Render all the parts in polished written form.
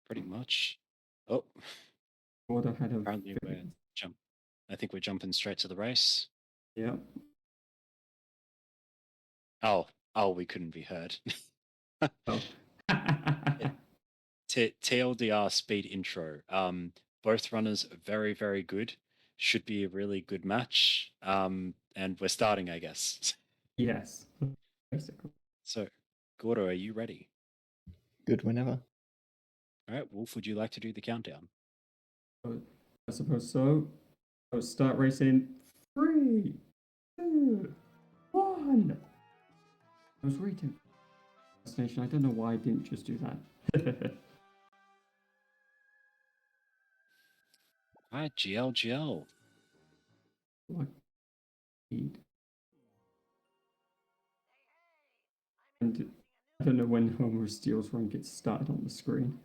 pretty much. Oh, Gordo had a apparently very, jump. I think we're jumping straight to the race. yeah. Oh, we couldn't be heard. Oh. TLDR speed intro. Both runners are very, very good. Should be a really good match. And we're starting, I guess. Yes, basically. So, Gordo, are you ready? Good whenever. All right, Wolf, would you like to do the countdown? I suppose so. So start racing. 3, 2, 1. I was waiting. Destination. I don't know why I didn't just do that. All right, GL. What? And I don't know when Homer Steele's run gets started on the screen.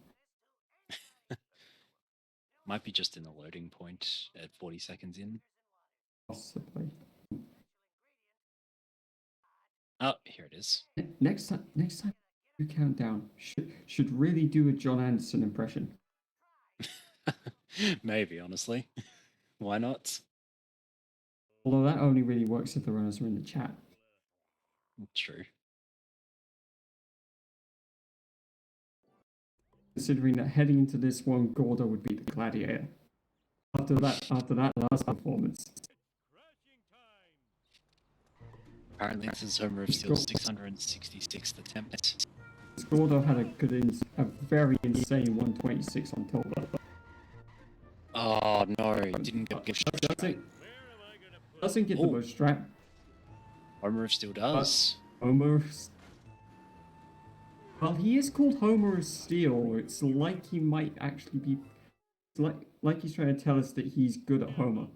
Might be just in the loading point at 40 seconds in. Possibly. Oh, here it is. Next time you count down, should really do a John Anderson impression. Maybe, honestly. Why not? Although that only really works if the runners are in the chat. True. Considering that heading into this one, Gordo would be the gladiator. After that last performance. Apparently, this is Homer of Steel's 666th attempt. Gordo had a very insane 126 on top. Oh no, he didn't get bush Doesn't get the bush strap. Homer of Steel does. Homer. Well, he is called Homer of Steel. It's like he might actually be. Like he's trying to tell us that he's good at Homer.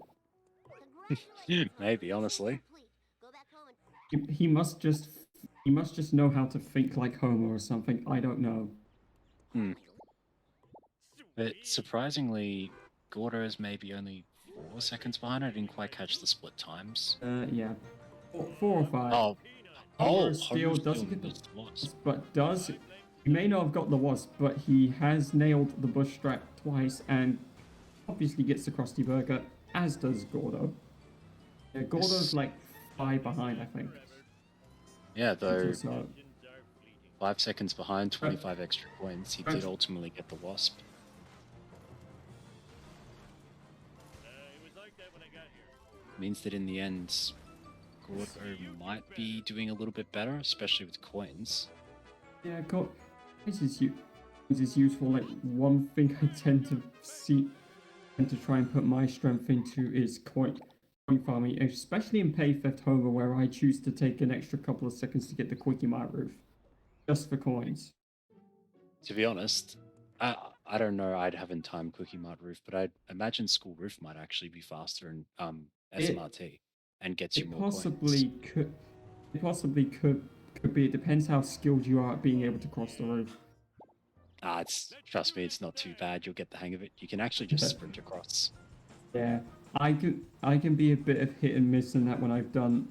Maybe, honestly. He must just know how to think like Homer or something. I don't know. But surprisingly, Gordo is maybe only 4 seconds behind. I didn't quite catch the split times. Yeah, 4 or 5. Oh, Homer Steel doesn't get the wasp, but does. He may not have got the wasp, but he has nailed the bush strap twice, and obviously gets the Krusty Burger, as does Gordo. Yeah, Gordo's like 5 behind, I think. Yeah, though so. 5 seconds behind, 25 extra points. He did ultimately get the wasp. Means that in the end, Gordo might be doing a little bit better, especially with coins. Yeah, coins is useful. Like, one thing I tend to try and put my strength into is coin farming, especially in Pay Theft Homer, where I choose to take an extra couple of seconds to get the Quickie Mart roof, just for coins. To be honest, I don't know. I'd have in time Quickie Mart roof, but I'd imagine School Roof might actually be faster in SMRT and gets you more coins. It possibly could be. It depends how skilled you are at being able to cross the roof. Trust me, it's not too bad. You'll get the hang of it. You can actually just sprint across. Yeah, I can be a bit of hit and miss in that when I've been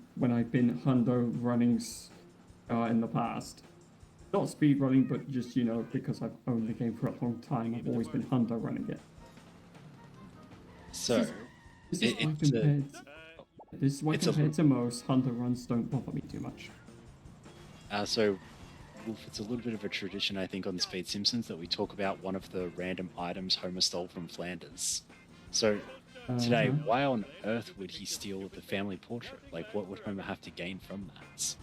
hundo runnings in the past. Not speed running, but just, because I've owned the game for a long time, I've always been hundo running it. So this is why compared to most, hundo runs don't bother me too much. So Wolf, it's a little bit of a tradition, I think, on Speed Simpsons that we talk about one of the random items Homer stole from Flanders. So today, why on earth would he steal the family portrait? Like, what would Homer have to gain from that?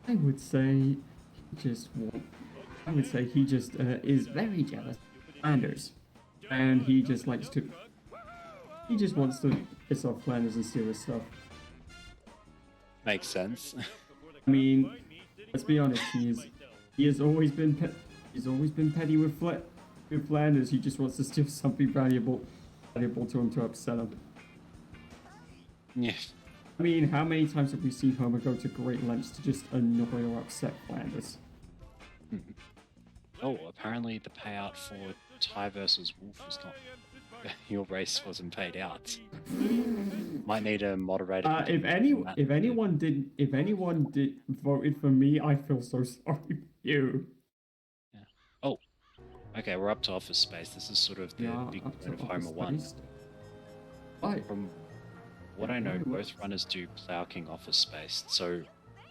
I would say he just is very jealous of Flanders, and he just wants to piss off Flanders and steal his stuff. Makes sense. I mean, let's be honest. He has always been petty with Flanders. He just wants to steal something valuable to him to upset him. Yeah. I mean, how many times have we seen Homer go to great lengths to just annoy or upset Flanders? Oh, apparently the payout for Ty versus Wolf was not. Your race wasn't paid out. Might need a moderator. If anyone did voted for me, I feel so sorry for you. Yeah. Okay, we're up to office space. This is sort of the Yeah, big up to point of office Homer 1. space. Right. From what Yeah, I know, right, both runners do Plow King office space, so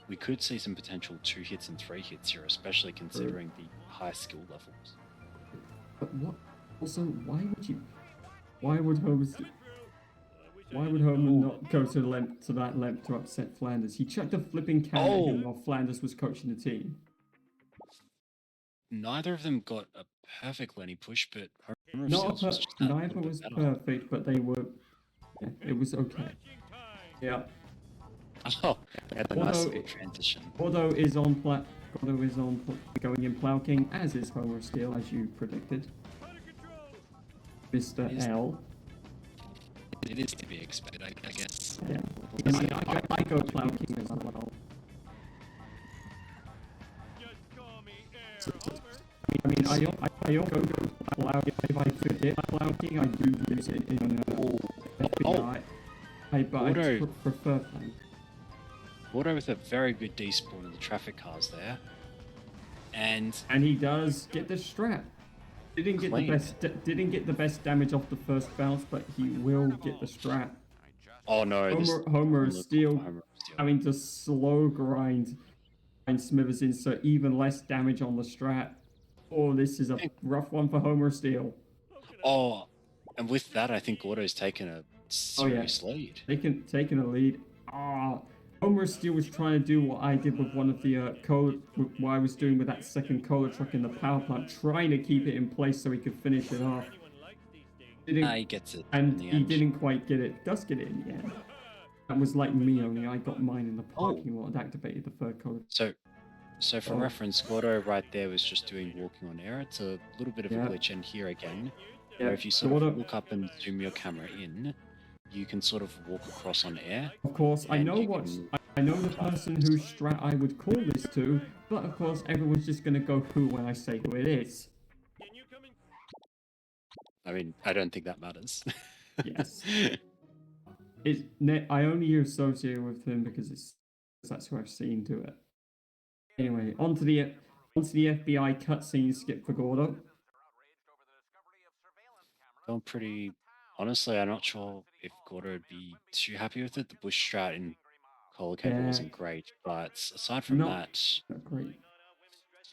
we could see some potential 2 hits and 3 hits here, especially considering the high skill levels. But what? Also, why would you? Why would Homer? Why would Homer not go to that length to upset Flanders? He chucked a flipping can at him while Flanders was coaching the team. Neither of them got a perfect Lenny push, but Homer of Not Steels was just that neither little was bit better. perfect, but they were. Yeah, it was okay. Yeah. Oh, they had a nice little transition. Gordo is on going in Plow King, as is Homer Steel, as you predicted. Mr. L. It is to be expected, I guess. Yeah. And I go Plow King as well. I mean, I also go Plow King. If I forget Plow King, I do use it in FBI. But I prefer Plow. Gordo with a very good despawn in the traffic cars there. And he does get the strap. Didn't get the best damage off the first bounce, but he will get the strap. Oh no, Homer is still having to slow grind and Smithers insert even less damage on the strat. Oh, this is a rough one for Homer Steel. Oh, and with that, I think Gordo's taken a serious lead. Taking a lead. Homer Steel was trying to do what I did with one of the what I was doing with that second cola truck in the power plant, trying to keep it in place so he could finish it off. He gets it. And he didn't quite get it. Does get it in the end. That was like me, only I got mine in the parking lot and activated the third cola. So for reference, Gordo right there was just doing walking on air. It's a little bit of a glitch, and here again, where if you sort of look up and zoom your camera in, you can sort of walk across on air. Of course, I know the person whose strat I would call this to, but of course everyone's just gonna go who when I say who it is. I mean, I don't think that matters. Yes. I only associate with him because that's who I've seen do it. Anyway, onto the FBI cutscene skip for Gordo. I'm pretty... Honestly, I'm not sure if Gordo would be too happy with it. The bush strat in Cola Cable wasn't great, but aside from that... Not great.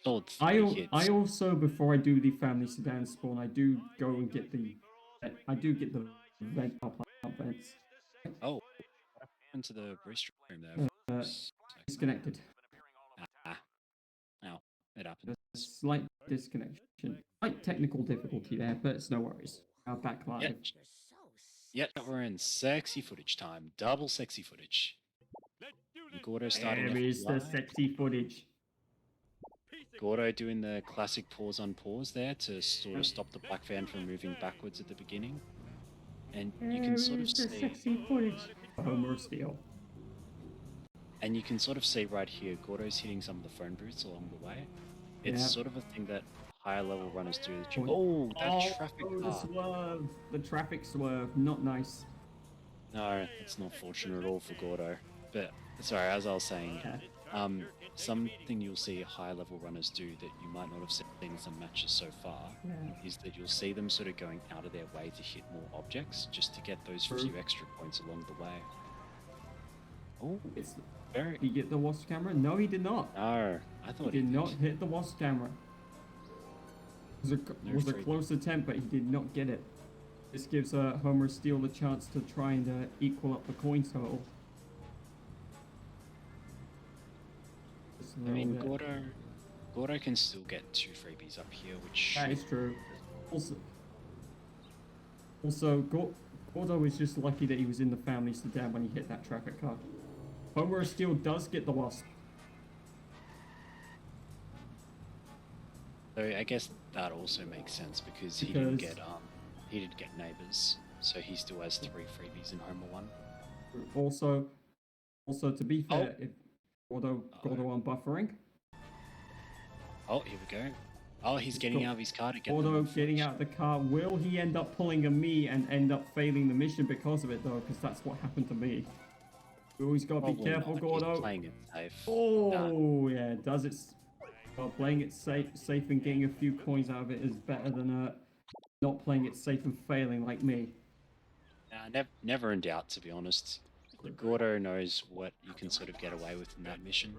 Solid 3 hits. I also, before I do the family sedan spawn, I do go and get the... vents. Oh, what happened to the boost room there? Disconnected. Ow, it happened. A slight disconnection. Slight technical difficulty there, but it's no worries. I'll back live. Yep, we're in sexy footage time. Double sexy footage. Gordo starting There is the sexy footage. Gordo doing the classic pause on pause there to sort of stop the black van from moving backwards at the beginning. And you can sort of see... sexy footage. Homer Steel. And you can sort of see right here, Gordo's hitting some of the phone booths along the way. It's sort of a thing that higher level runners do. The traffic swerve, not nice. No, it's not fortunate at all for Gordo. But, sorry, as I was saying, something you'll see higher level runners do that you might not have seen in some matches so far is that you'll see them sort of going out of their way to hit more objects just to get those few extra points along the way. Oh, did he get the wasp camera? No, he did not. No, I thought he did not hit the wasp camera. It was a close attempt, but he did not get it. This gives Homer Steel the chance to try and equal up the coin total. I mean, Gordo can still get 2 freebies up here, which... That is true. Also, Gordo is just lucky that he was in the family sedan when he hit that traffic car. Homer Steel does get the wasp. So I guess that also makes sense because he didn't get neighbors, so he still has 3 freebies in Homer 1. Also to be fair, if Gordo on buffering. Oh, here we go. Oh, he's getting out of his car to get Gordo getting out of the car. Will he end up pulling a me and end up failing the mission because of it though? Because that's what happened to me. You always gotta be careful, Gordo. He's playing it safe. Oh, yeah, does it? Well, playing it safe and getting a few coins out of it is better than not playing it safe and failing like me. Never in doubt, to be honest. Gordo knows what you can sort of get away with in that mission.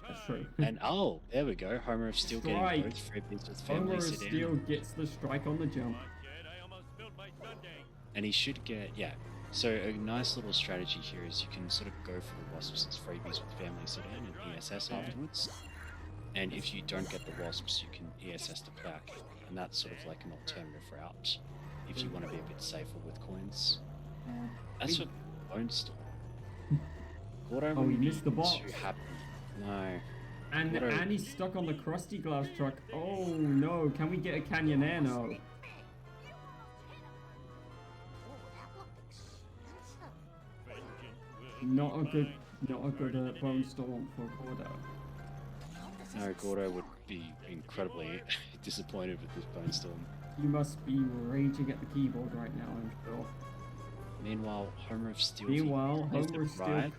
That's true. And oh, there we go. Homer of Steel getting Strike. both freebies with Homer family of sedan. Steel gets the strike on the jump. And he should get, yeah. So a nice little strategy here is you can sort of go for the Wasps as freebies with family sedan and ESS afterwards. And if you don't get the Wasps, you can ESS to Plow Kill. And that's sort of like an alternative route if you want to be a bit safer with coins. That's what Bone Storm. Gordo Oh, he missed the box. too happy. No. And he's stuck on the Krusty Glass truck. Oh no, can we get a Canyonair now? Not a good Bone Storm for Gordo. No, Gordo would be incredibly disappointed with this Bone Storm. You must be raging at the keyboard right now, I'm sure. Meanwhile, Homer of Steel. Meanwhile, Homer of Steel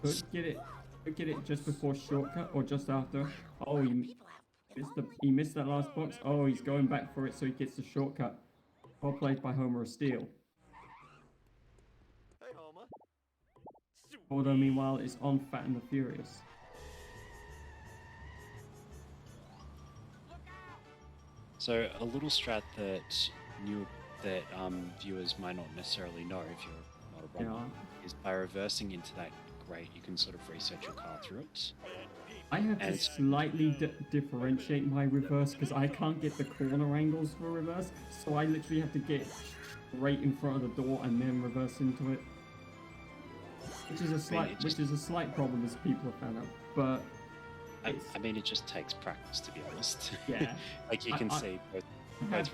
could get it just before shortcut or just after. Oh, he missed that last box. Oh, he's going back for it so he gets the shortcut. Well played by Homer of Steel. Hey, Homer. Gordo, meanwhile, is on Fat and the Furious. So a little strat that viewers might not necessarily know if you're not a runner is by reversing into that grate, you can sort of reset your car through it. I have to slightly differentiate my reverse because I can't get the corner angles for reverse, so I literally have to get right in front of the door and then reverse into it. Which is a slight problem, as people have found out. But I mean, it just takes practice, to be honest. Yeah. Like you can see both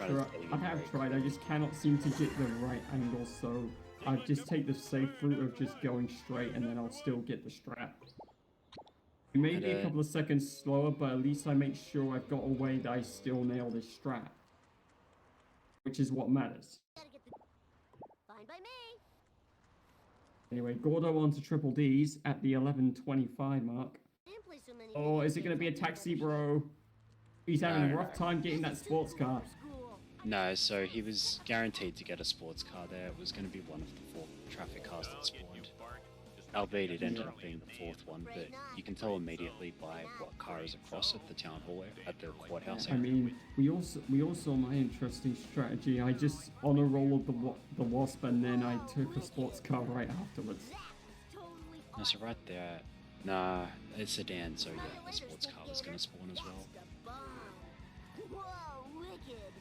runners getting I have tried. I just cannot seem to get the right angle, so I just take the safe route of just going straight, and then I'll still get the strat. It may be a couple of seconds slower, but at least I make sure I've got a way that I still nail this strat, which is what matters. Fine by me. Anyway, Gordo on to triple D's at the 11:25 mark. Oh, is it going to be a taxi, bro? He's having a rough time getting that sports car. No, so he was guaranteed to get a sports car there. It was going to be one of the 4 traffic cars that spawned. Albeit it ended up being the 4th one, but you can tell immediately by what car is across at the town hall, at the courthouse. I mean, we all saw my interesting strategy. I just honor rolled the Wasp, and then I took a sports car right afterwards. No, so right there, nah, it's a sedan, so yeah, the sports car was going to spawn as well. Whoa, wicked.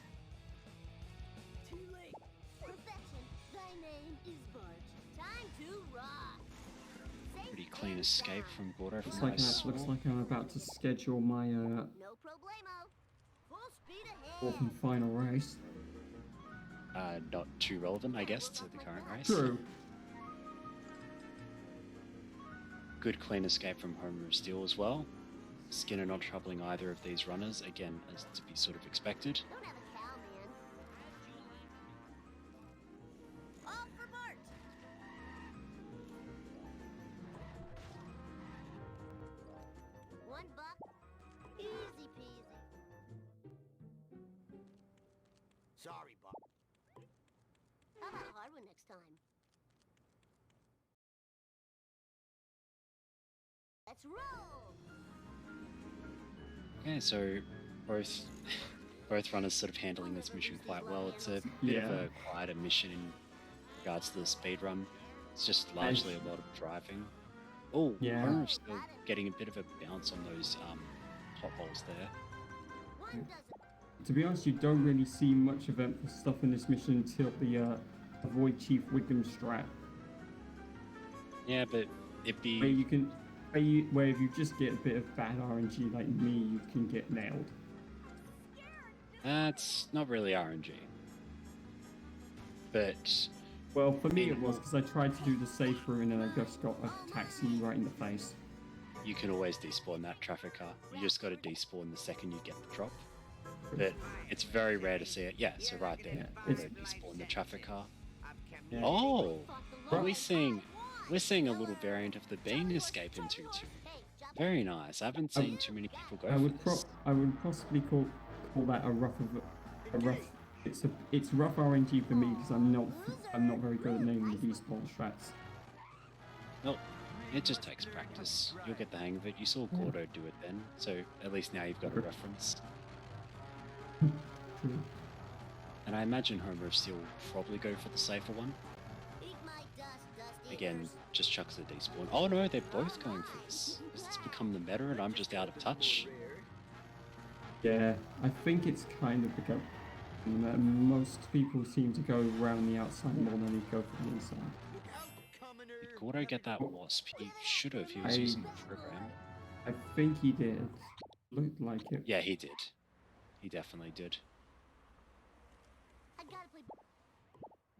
Too late. Perfection, thy name is Barge. Time to rock. Pretty clean escape from Gordo from Looks like I'm about to schedule my No problemo. Full speed ahead. 4th and final race. Not too relevant, I guess, to the current race. True. Good clean escape from Homer of Steel as well. Skinner not troubling either of these runners, again, as to be sort of expected. Don't have a cow, man. Off for Bart. $1, easy peasy. Sorry, Bob. How about a hard one next time? Let's roll. Okay, so both runners sort of handling this mission quite well. It's a bit of a quieter mission in regards to the speed run. It's just largely a lot of driving. Oh, Yeah. Homer is still getting a bit of a bounce on those potholes there. One doesn't. To be honest, you don't really see much eventful stuff in this mission until the avoid Chief Wiggum strat, Yeah, but it'd be where you can, where if you just get a bit of bad RNG like me, you can get nailed. that's not really RNG. But Well, for me it was because I tried to do the safe route and then I just got a taxi right in the face. you can always despawn that traffic car. You just got to despawn the second you get the drop. But it's very rare to see it. Yeah, so right there, It's- Gordo despawn the traffic car. Yeah. Oh, we're seeing a little variant of the bean escape in 2-2. Very nice. I haven't seen too many people go I for would this. I would possibly call that a rough. It's rough RNG for me because I'm not very good at naming the despawn strats. Well, it just takes practice. You'll get the hang of it. You saw Gordo do it then, so at least now you've got a reference. True. And I imagine Homer of Steel will probably go for the safer one. Eat my dust, dust Again, eaters. just chucks a despawn. Oh no, they're both going for this. Has this become the meta and I'm just out of touch? Yeah, I think it's kind of become. Most people seem to go around the outside more than they go for the inside. Did Gordo get that wasp? He should have. He was using the program. I think he did. Looked like it. Yeah, he did. He definitely did. I gotta play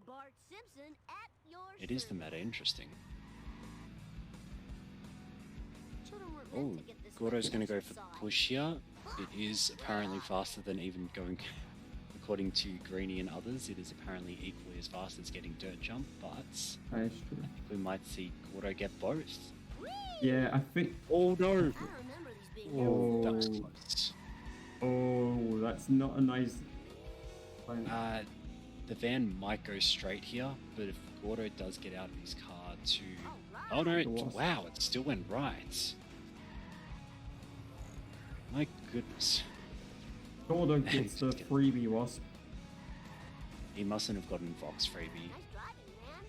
Bart Simpson at your It is the service. meta. Interesting. Children weren't meant Oh, to get this Gordo's much going to go for the exercise. push here. It is apparently faster than even going, according to Greenie and others, it is apparently equally as fast as getting dirt jump, but That is true. we might see Gordo get both. Yeah, I think. Oh no! I don't remember these being Oh. That was close. Oh, that's not a nice. Plan. The van might go straight here, but if Gordo does get out of his car to... Alright. Oh no, It was. wow, it still went right. My goodness. Gordo gets the Just get- freebie wasp. He mustn't have gotten Vox freebie. Nice driving, man.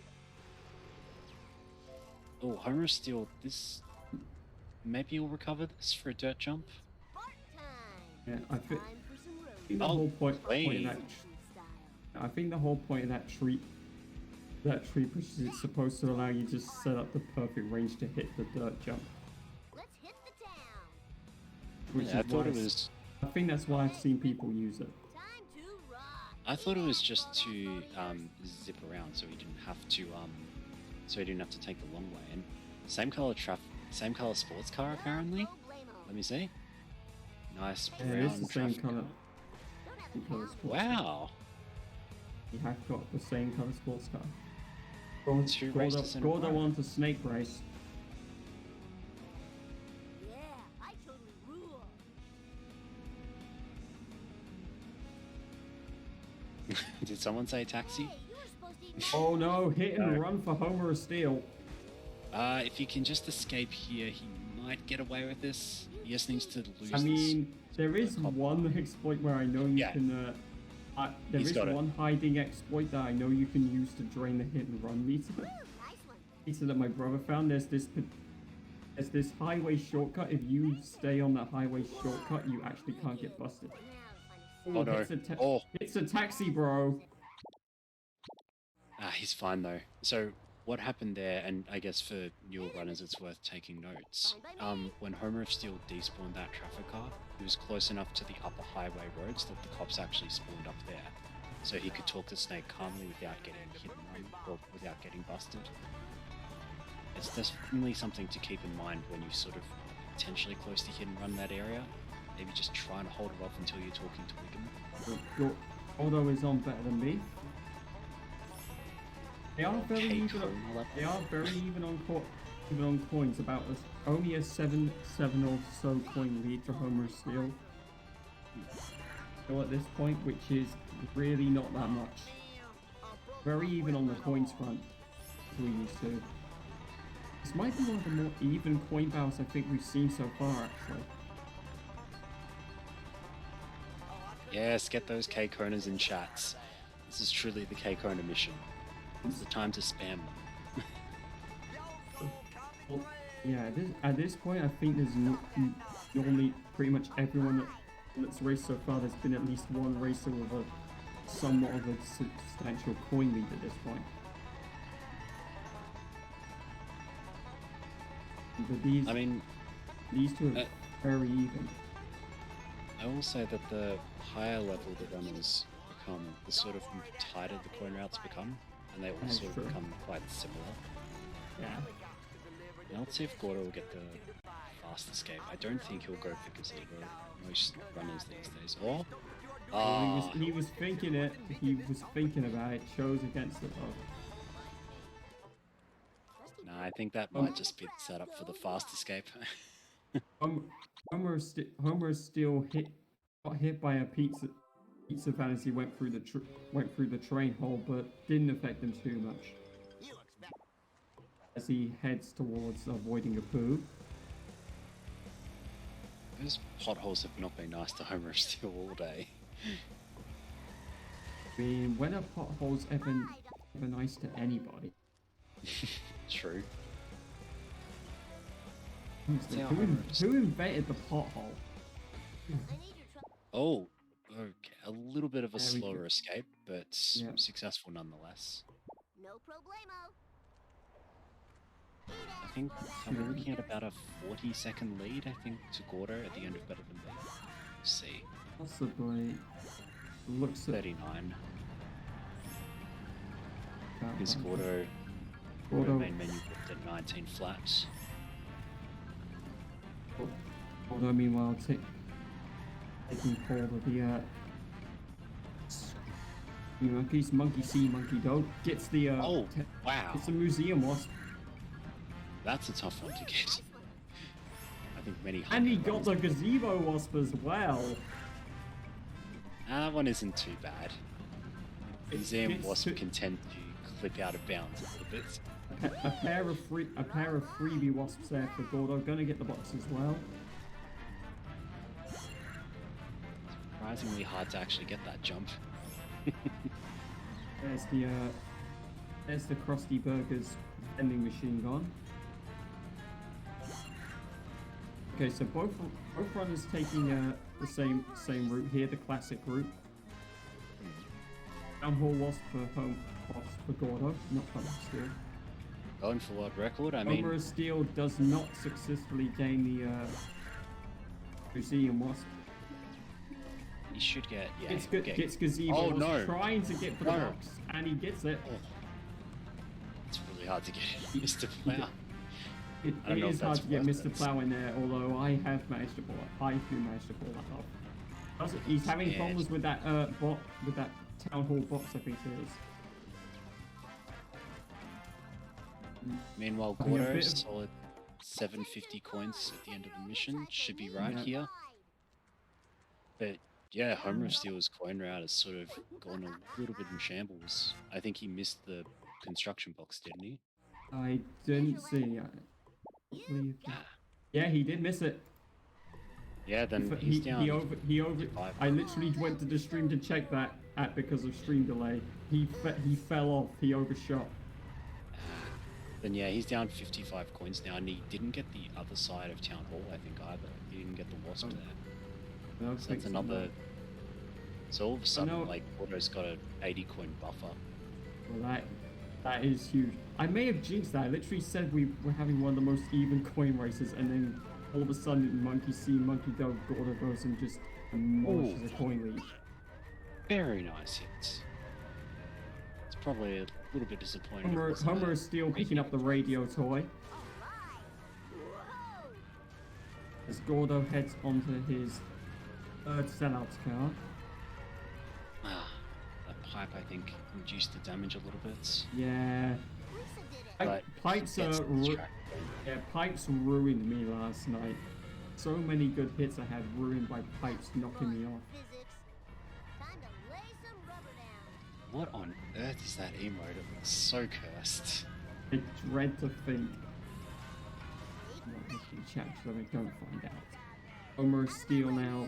Oh, Homer of Steel, this... Maybe you'll recover this for a dirt jump? Bart time. Yeah, I think. Time for some road. I think the Oh, whole point of wait. that. Style. I think the whole point of that tree push is it's supposed to allow you to set up the perfect range to hit the dirt jump. Let's hit the town. Which Yeah, I is thought why it was... I think that's why I've seen people use it. Time to rock. I thought it was just to zip around, so he didn't have to take the long way. And same color sports car apparently. No blamo. Let me see. Nice Yeah, brown it is the same traffic color. Don't have the Color talent. sports car. Wow. You have got the same color sports car. Two races in a Gordo row. wants a snake race. Yeah, I totally rule. Did someone say taxi? Hey, you were supposed to eat Oh no, hit and No. run for Homer of Steel. If he can just escape here, he might get away with this. He just needs to lose I mean, there is Cop- one exploit where I know you Yeah. can. There He's is got it. one hiding exploit that I know you can use to drain the hit and run meter. Nice one. Meter that my brother found. There's this highway shortcut. If you stay on that highway shortcut, you actually can't get busted. Now this. Oh no. It's a taxi, bro. He's fine though. So what happened there, and I guess for newer runners it's worth taking notes. When Homer of Steel despawned that traffic car, he was close enough to the upper highway roads that the cops actually spawned up there. So he could talk to Snake calmly without getting hit and run, or without getting busted. It's definitely something to keep in mind when you sort of potentially close to hit and run that area. Maybe just trying to hold it off until you're talking to Wiggum. Gordo is on better than me. They are very Okay, even. cool. They are very even on coins. About us, only a 7 or so coin lead to Homer of Steel. Still at this point, which is really not that much. Very even on the coins front between these two. This might be one of the more even coin battles I think we've seen so far, actually. Yes, get those K-Koners in chats. This is truly the K-Koner mission. It's the time to spam them. Well, yeah, at this point, I think there's normally pretty much everyone that's raced so far. There's been at least one racer with a somewhat of a substantial coin lead at this point. But these two are very even. I will say that the higher level the runners become, the sort of tighter the coin routes become, and they all That's sort of true. become quite similar. Yeah. Now let's see if Gordo will get the fast escape. I don't think he'll go for Gazebo, most runners these days. Or, He was thinking it. He was thinking about it. Chose against it though. nah, I think that might just be the setup for the fast escape. Homer still got hit by a pizza van as he went through the train hole, but didn't affect him too much You expect as he heads towards avoiding a poo. Those potholes have not been nice to Homer Steel all day. I mean, when are potholes ever nice to anybody? True. Honestly, Yeah, who invented the pothole? I need your trouble. Oh, okay. A little bit of a There we slower go. escape, but Yeah. successful nonetheless. No problemo. I think we're looking at about a 40-second lead, I think, to Gordo at the end of Better Than Me. Let's see. Possibly. Looks at 39. that Is one. Gordo Gordo, main menu booked at 19 flat? Gordo meanwhile taking hold of the monkeys, monkey see, monkey don't. Gets the Oh, wow. it's a museum wasp. That's a tough one to get. I think many. And he hunter got the gazebo wasp as well. That one isn't too bad. Museum Gets wasp to- can tend to clip out of bounds a little bit. A pair of freebie wasps there for Gordo. Gonna get the box as well. Surprisingly hard to actually get that jump. There's the Krusty Burgers vending machine gone. Okay, so both runners taking the same route here, the classic route. Downhole wasp for Gordo, not Homer Steel. Going for world record, I mean, Homer Steel does not successfully gain the museum wasp. he should get, yeah, Gets gazebo. Oh, wasp no. trying to get for the No. box, and he gets it. Oh. It's really hard to get Mr. Plow. It I don't know is if hard that's to get worth Mr. it. Plow in there, although I have managed to pull it. I do manage to pull that off. He's having Yeah. problems with that with that town hall box, I think it is. Meanwhile, Having a Gordo, bit of- solid 750 coins at the end of the mission, should be right Yeah. here. But yeah, Homer Steel's coin route has sort of gone a little bit in shambles. I think he missed the construction box, didn't he? I didn't see. I believe. Yeah, he did miss it. Yeah, then He he's down. he over. 55. I literally went to the stream to check that because of stream delay. He fell off. He overshot. Then yeah, he's down 55 coins now, and he didn't get the other side of Town Hall, I think, either. He didn't get the Wasp there. No, So that's another... So all of a know- sudden, like, Gordo's got an 80 coin buffer. Well, that is huge. I may have jinxed that. I literally said we were having one of the most even coin races, and then all of a sudden, Monkey See, Monkey Go, Gordo goes and just demolishes a coin lead. Very nice hits. It's probably a little bit disappointing. it wasn't Homer a is still picking up the radio toy as Gordo heads onto his third sellout card. That pipe, I think, reduced the damage a little bit. Yeah. Lisa did it. But Pipes he gets are distracted. Yeah, Pipes ruined me last night. So many good hits I had ruined by Pipes knocking me off. Physics. Time to lay some rubber down. What on earth is that emote? It looks so cursed. I dread to think. Not making chat so I don't find out. Homer Steel now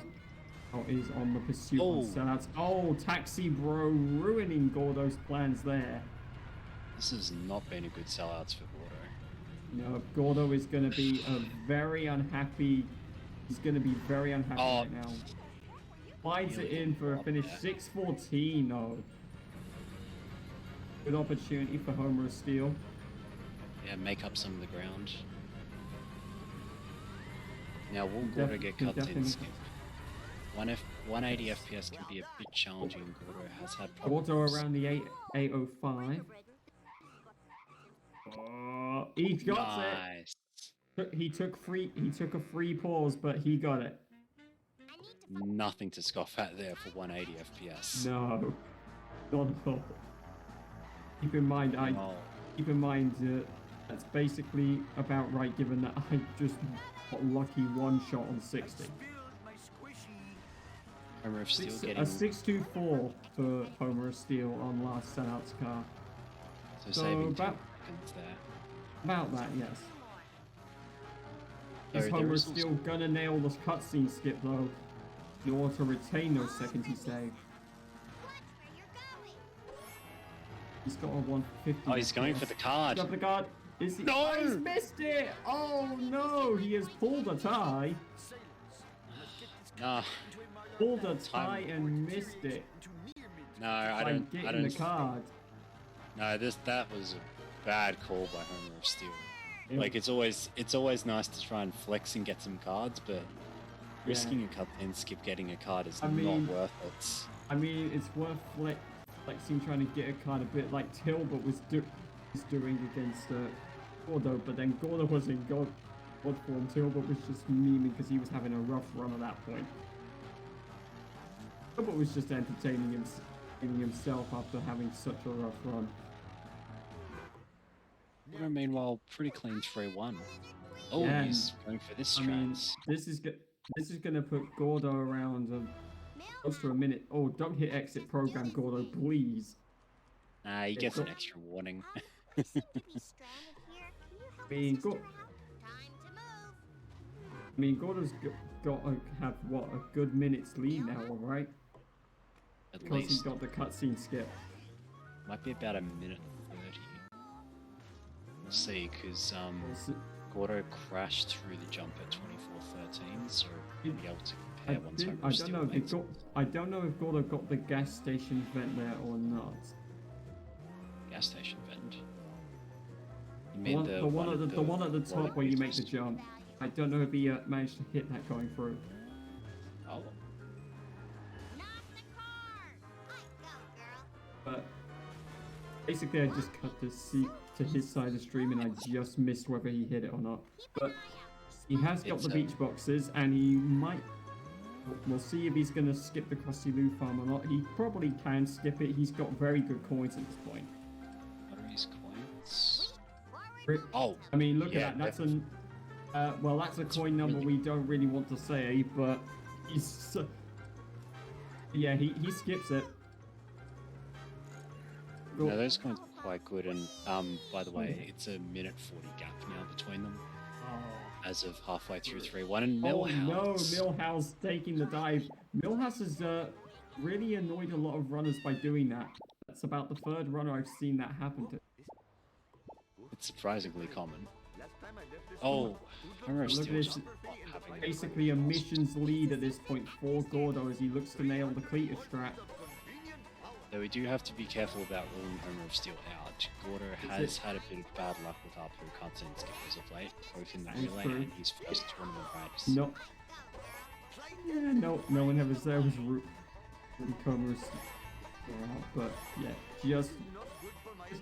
is on the pursuit Oh. of sellouts. Oh, Taxi Bro ruining Gordo's plans there. This has not been a good sellouts for Gordo. No, Gordo is going to be a very unhappy. He's going to be very unhappy Oh. right now. Slides it Really in for a up finish. there. 6:14 though. Good opportunity for Homer Steel. Yeah, make up some of the ground. Now, will Gordo get Can cut in definitely- skip? 180 FPS can be a bit challenging. Gordo has had problems. Gordo around the 805. He got Nice. it. He took a free pause, but he got it. Nothing to scoff at there for 180 FPS. No, not at all. Keep in mind, Oh, keep in mind, That's basically about right, given that I just got lucky one shot on 60. Homer of Steel A getting 624 for Homer of Steel on last sellout's car. so So saving 10 about seconds there. that, yes. So Is there Homer is also- still gonna nail this cutscene skip though, in order to retain those seconds he saved? He's got a 150. Oh, he's going for the card. Got the card. Is he? No! Oh, he's missed it! Oh no! He has pulled a tie. Nah, Pulled a tie and missed it no, I by don't. getting I the don't. card. No, that was a bad call by Homer of Steel. It- Like it's always nice to try and flex and get some cards, but risking a cutscene skip getting a card is I mean- not worth it. I mean, it's worth flexing trying to get a card a bit like Tilbert was doing against Gordo, but then Gordo was in God form. Tilbert was just memeing because he was having a rough run at that point. Tilbert was just entertaining himself after having such a rough run. Homer, meanwhile, pretty clean 3-1. Oh, Yeah, he's going for this I mean, strats. this is gonna put Gordo around close to a minute. Oh, don't hit exit program, Gordo, please. Nah, he gets go- an extra warning. I seem to be stranded here. Can you help I mean, us Go- escape? Time to move. I mean, Gordo's got to have what, a good minute's lead now, all right? At Because he least. got the cutscene skip. Might be about a minute 30. We'll see, because Also, Gordo crashed through the jump at 24:13, so he'll be able to I, compare once Homer I of don't Steel know if makes it. I don't know if Gordo got the gas station vent there or not. Gas station vent. You The mean one, the one at the top where you make the jump. I don't know if he managed to hit that going through. Oh, Not the car. I go, girl. But basically, I just cut to his side of the stream, and I just missed whether he hit it or not. But he has got It's, the beach boxes, and he might. We'll see if he's going to skip the Krusty Lou farm or not. He probably can skip it. He's got very good coins at this point. what are his coins? Re- Oh, I mean, look Yeah, at that. That's well, that's a coin number really- we don't really want to say, but he's. Yeah, he skips it. no, those coins are quite good, and by the way, it's a minute 40 gap now between them as of halfway through 3-1, and Oh no, Millhouse. Millhouse taking the dive. Millhouse has really annoyed a lot of runners by doing that. That's about the third runner I've seen that happen to. It's surprisingly common. Oh, Homer of Look at Steel this. just not having it. Basically a missions lead at this point for Gordo as he looks to nail the Cleater strat. Though we do have to be careful about ruling Homer of Steel out. Gordo has had a bit of bad luck with ARPU cutscene skippers of late, both in the That's relay true. and his first tournament race. No. Yeah, no one ever said it was Comer's but yeah, just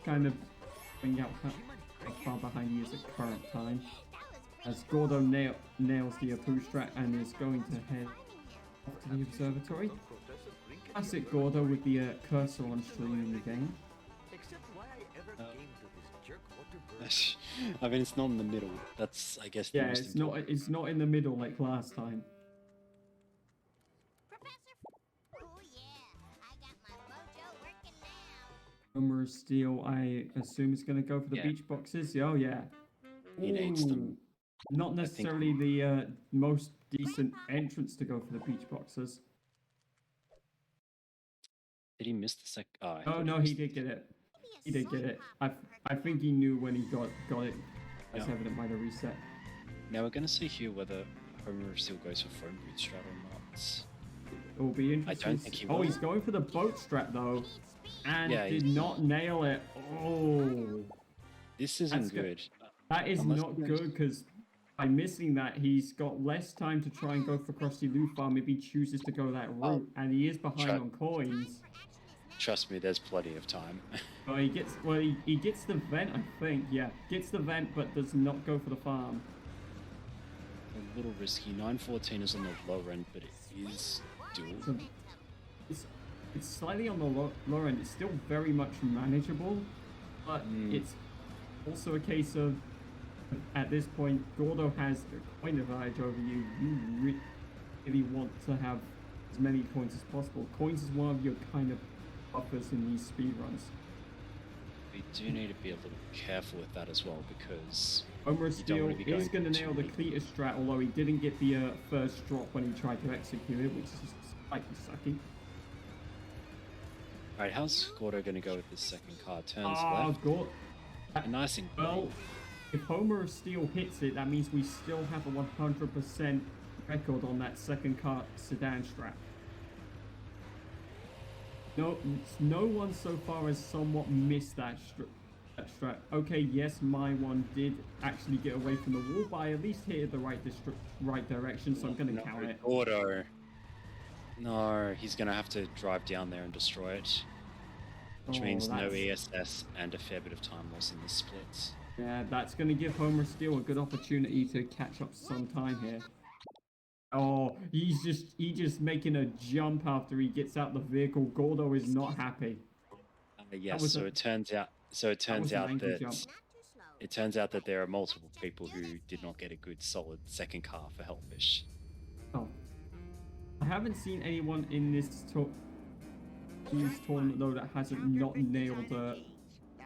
kind of bring out how far behind he is at current time. As Gordo nails the Apu strat and is going to head off to the observatory. Classic Gordo with the cursor on stream in the game. I mean, it's not in the middle. That's, I guess, the Yeah, most important. it's not in the middle like last time. Professor. Oh yeah, I got my mojo working now. Homer of Steel, I assume is going to go for the Yeah. beach boxes. Oh yeah. He needs them. Ooh, Not necessarily the most decent entrance to go for the beach boxes. Did he miss the sec? Oh, I Oh thought no, missed he did get it. Maybe a He did get soda it. pop I think he knew when he got it. As Yeah. evident by the reset. Now we're going to see here whether Homer of Steel goes for phone booth strat or not. It will be interesting. think he Oh, will. he's going for the boat strat though, and Yeah, did he- not nail it. Oh, This isn't That's good. good. that is Unless not he good because by missing that, he's got less time to try and go for Krusty Lou farm if he chooses to go that Oh. route, and he is behind Sure. on coins. Trust me, there's plenty of time. But he gets the vent, I think. Yeah, gets the vent, but does not go for the farm. A little risky. 914 is on the lower end, but it is doable. So it's slightly on the lower end. It's still very much manageable, but Mm. it's also a case of, at this point, Gordo has a coin advantage over you. You really want to have as many coins as possible. Coins is one of your kind of buffers in these speedruns. We do need to be a little careful with that as well, because Homer you don't Steel want to be is going going to nail the too- Cletus strat, although he didn't get the first drop when he tried to execute it, which is slightly sucky. Alright, how's Gordo going to go with this second car? Turns Ah, left. God. Nice and Well, clean. if Homer Steel hits it, that means we still have a 100% record on that second car sedan strat. No one so far has somewhat missed that strat. Okay, yes, my one did actually get away from the wall, but I at least hit it the right direction, so I'm going to count it. Gordo. No, he's going to have to drive down there and destroy it. Which Oh, means no that's- ESS and a fair bit of time loss in the splits. Yeah, that's going to give Homer Steel a good opportunity to catch up some time here. Oh, he's just making a jump after he gets out the vehicle. Gordo is not happy. Yes, was so a- it turns out was an angry jump. Not too slow. it turns out that there are multiple people who did not get a good solid second car for Hellfish. Oh, I haven't seen anyone in this tournament though that hasn't not nailed a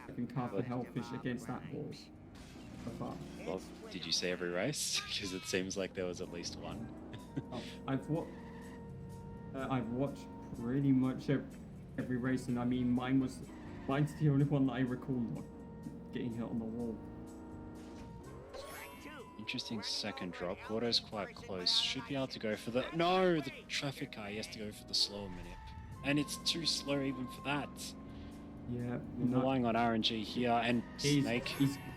second car for Hellfish against that ball so far. Well, did you say every race? Because it seems like there was at least one. Oh, I've watched pretty much every race, and I mean mine's the only one that I recall not getting hit on the wall. Interesting second drop. Gordo's quite close. Should be able to go for the... No! The traffic car. He has to go for the slower minute. And it's too slow even for that. Yeah, I'm relying on RNG here, and Snake.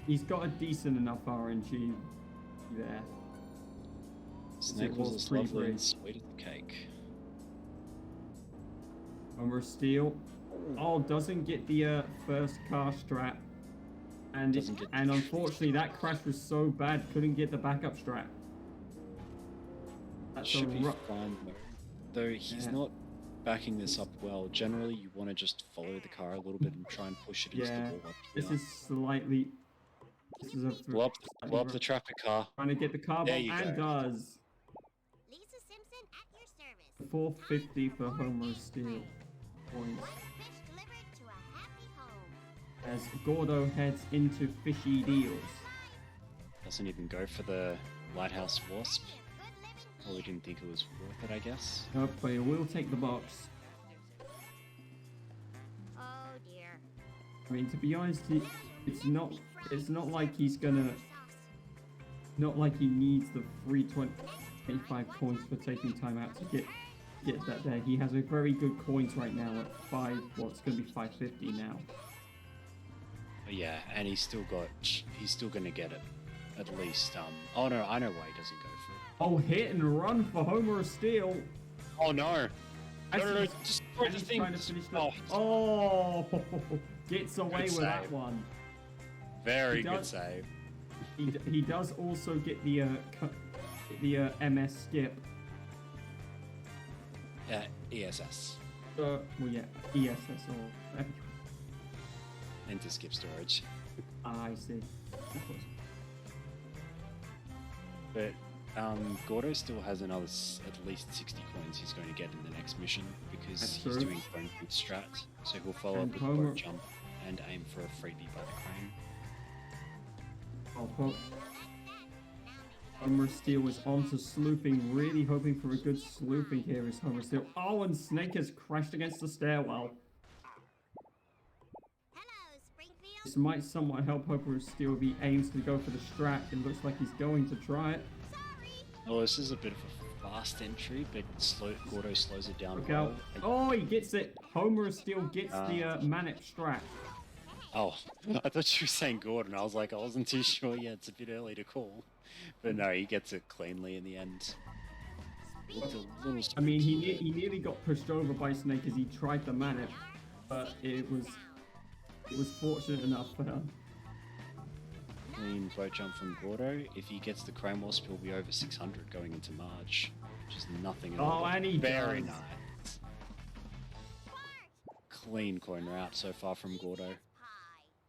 he's got a decent enough RNG there. Snake it was was as pretty lovely and great. sweet as the cake. Homer Steel. Oh, doesn't get the first car strat. And Doesn't get the and unfortunately that crash was so bad, couldn't get the backup strat. That's a Should be ru- fine though. He's Yeah. not backing this up well. Generally, you want to just follow the car a little bit and try and push it into Yeah, the wall up this here. is slightly. This is a Blow up the traffic car. trying to get the car There bomb you and go. does. Lisa Simpson at your service. 450 for Homer Steel points. Fish delivered to a happy home. As Gordo heads into fishy deals. Doesn't even go for the lighthouse wasp. Good living Probably didn't think it was worth it, I guess. Nope, but he will take the box. Oh dear. I mean, to be honest, it's not like he's gonna, not like he needs the 325 coins for taking time out to get that there. He has a very good coins right now at it's gonna be 550 now. But yeah, and he's still gonna get it. At least, oh no, I know why he doesn't go for it. Oh, hit and run for Homer Steel. Oh no! As No, he's- destroy as the he's thing! trying to finish the- Oh, Oh, gets away Good with that save. one. very he good does- save. He does also get the MS skip. ESS. Well, yeah, ESS or Into skip storage. I see. Of course. But Gordo still has another at least 60 coins he's going to get in the next mission because That's he's true. doing phone booth strat. So he'll follow And up with a Homer- boat jump and aim for a freebie by the crane. Oh, Homer Steel is on to slooping, really hoping for a good slooping here is Homer Steel. Oh, and Snake has crashed against the stairwell. Hello, Springfield. This might somewhat help Homer Steel if he aims to go for the strat. It looks like he's going to try it. Sorry. Oh, this is a bit of a fast entry, but Gordo slows it down Look well. out. Oh, he gets it. Homer Steel gets the Manip strat. Oh, I thought you were saying Gordon. I was like, I wasn't too sure yet. It's a bit early to call. But no, he gets it cleanly in the end. Looked a little I mean, he nearly got pushed over by Snake as he tried the Manip, but it was fortunate enough for him. clean boat jump from Gordo. If he gets the crane wasp, he'll be over 600 going into March, which is nothing at all. Oh, and he Very does. nice. Clean coin route so far from Gordo. Pie.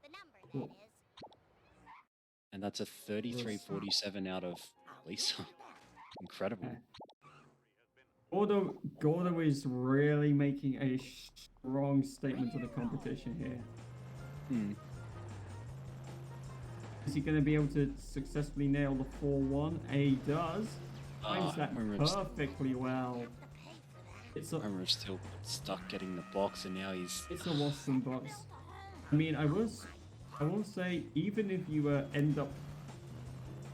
The number Cool. that is. And that's a 33-47 out of Lisa. Incredible. Gordo is really making a strong statement to the competition here. Hmm. Is he going to be able to successfully nail the 4-1? He does. Times that perfectly well. It's a Homer's still stuck getting the box, and now he's. It's a awesome box. I mean, I will say, even if you end up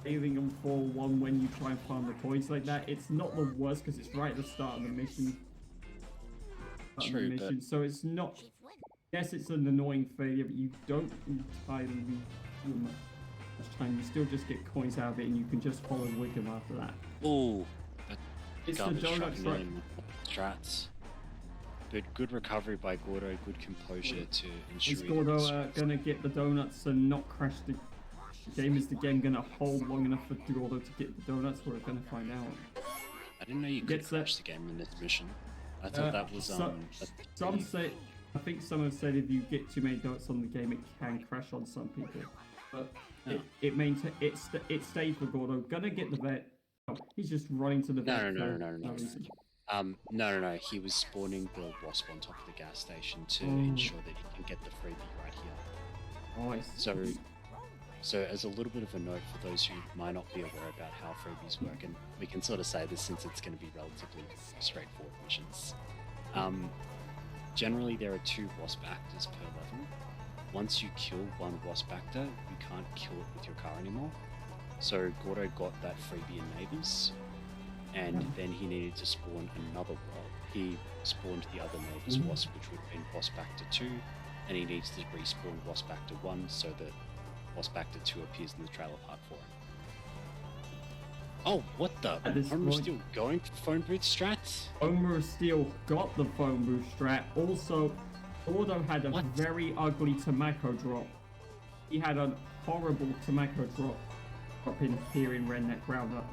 failing on 4-1 when you try and farm the coins like that, it's not the worst because it's right at the start of the mission. True, but So it's not. Yes, it's an annoying failure, but you don't entirely lose much time. You still just get coins out of it, and you can just follow Wickham after that. oh, It's the garbage donut truck truck. strats. But good recovery by Gordo, good composure to ensure. Is he Gordo doesn't gonna get the donuts and not crash the game? Is the game gonna hold long enough for Gordo to get the donuts? We're gonna find out. I didn't know you could Gets that- crash the game in this mission. I thought that was Some say, I think some have said if you get too many donuts on the game, it can crash on some people. But Oh. it stayed for Gordo. Gonna get the vet. Oh, he's just running to the vet. No. Reason. No. He was spawning the wasp on top of the gas station to ensure that he can get the freebie right here. Oh, I see. So as a little bit of a note for those who might not be aware about how freebies work, and we can sort of say this since it's going to be relatively straightforward missions. Generally, there are 2 wasp actors per level. Once you kill one wasp actor, you can't kill it with your car anymore. So Gordo got that freebie in Neighbours, and then he needed to spawn another he spawned the other Neighbours wasp, which would have been wasp actor 2, and he needs to respawn wasp actor 1 so that wasp actor 2 appears in the trailer park for him. Oh, what the? Homer's still going for phone booth strats? Homer still got the phone booth strat. Also, Gordo had a very ugly Tomako drop. He had a horrible Tomako drop in here in Redneck Roundup.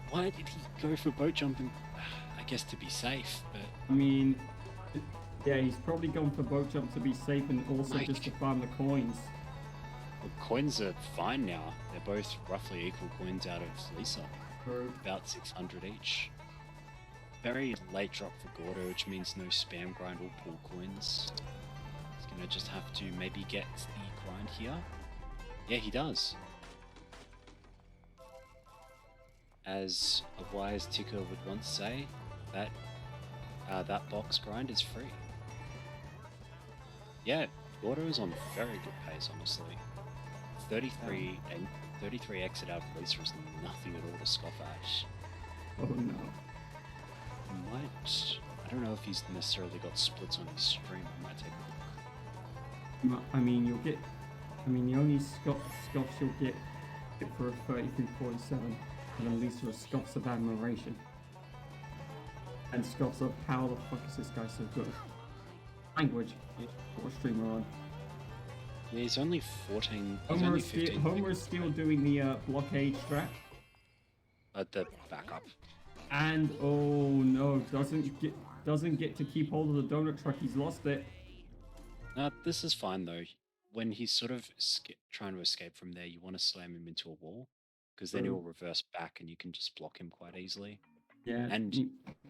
Why did he go for boat jumping? I guess to be safe, but... I mean, yeah, he's probably gone for boat jump to be safe and also just to farm the coins. Well, coins are fine now. They're both roughly equal coins out of Lisa. About 600 each. Very late drop for Gordo, which means no spam grind or pull coins. He's gonna just have to maybe get the grind here. Yeah, he does. As a wise ticker would once say, that box grind is free. Yeah, Gordo is on very good pace, honestly. 33 and 33 exit out of Lisa is nothing at all to scoff at. Oh no. I don't know if he's necessarily got splits on his stream. I might take a look. I mean, the only scoffs you'll get for a 33.47, and then Lisa are scoffs of admiration. And scoffs of how the fuck is this guy so good? Language. What streamer on? Yeah, he's only 14. Homer is still doing the blockade strat. At the backup. And oh no, doesn't get to keep hold of the donut truck. He's lost it. This is fine though. When he's sort of trying to escape from there, you want to slam him into a wall, because then he'll reverse back and you can just block him quite easily. Yeah, and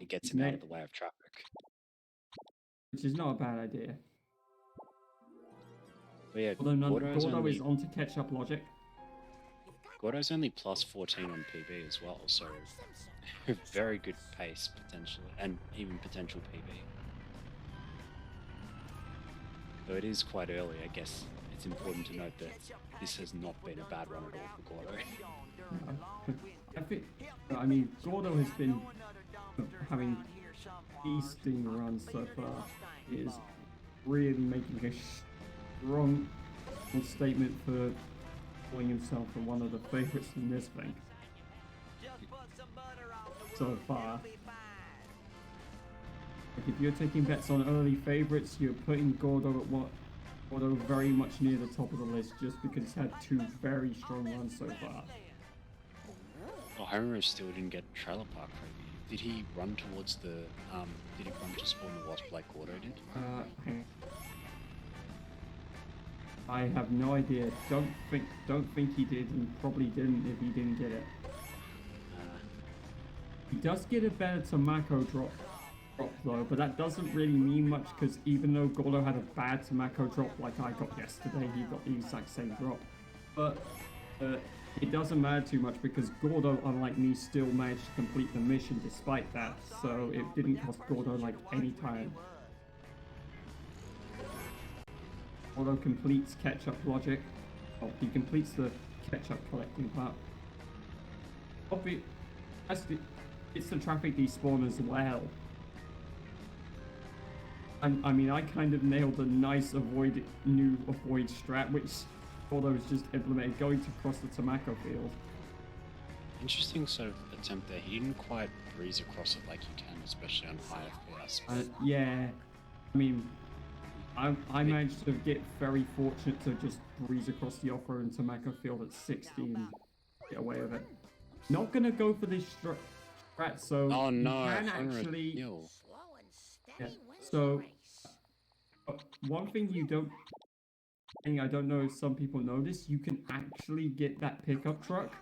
it gets him out of the way of traffic. Which is not a bad idea. But yeah, Gordo is on to catch up logic. Gordo's only plus 14 on PB as well, so very good pace potentially, and even potential PB. Though it is quite early, I guess it's important to note that this has not been a bad run at all for Gordo. I mean, Gordo has been having feasting runs so far. He is really making a strong statement for calling himself one of the favorites in this thing so far. Like, if you're taking bets on early favorites, you're putting Gordo very much near the top of the list just because he's had 2 very strong runs so far. Oh, Homer still didn't get trailer park freebie. Did he run towards the did he run to spawn the wasp like Gordo did? Hang on. I have no idea. Don't think he did, and probably didn't if he didn't get it. He does get a better Tamako drop though, but that doesn't really mean much because even though Gordo had a bad Tamako drop like I got yesterday, he got the exact same drop. But it doesn't matter too much because Gordo, unlike me, still managed to complete the mission despite that, so it didn't cost Gordo like any time. Gordo completes catch-up logic. Oh, he completes the catch-up collecting part. It's the traffic despawn as well. I mean, I kind of nailed a nice avoid strat, which Gordo was just implemented, going to cross the Tamako field. Interesting sort of attempt there. He didn't quite breeze across it like you can, especially on high FPS. Yeah, I mean, I managed to get very fortunate to just breeze across the off-road and Tamako field at 60 and get away with it. Not gonna go for this strat, so oh no, you can actually. Slow and steady wins So, the race. One thing I don't know if some people know this, you can actually get that pickup truck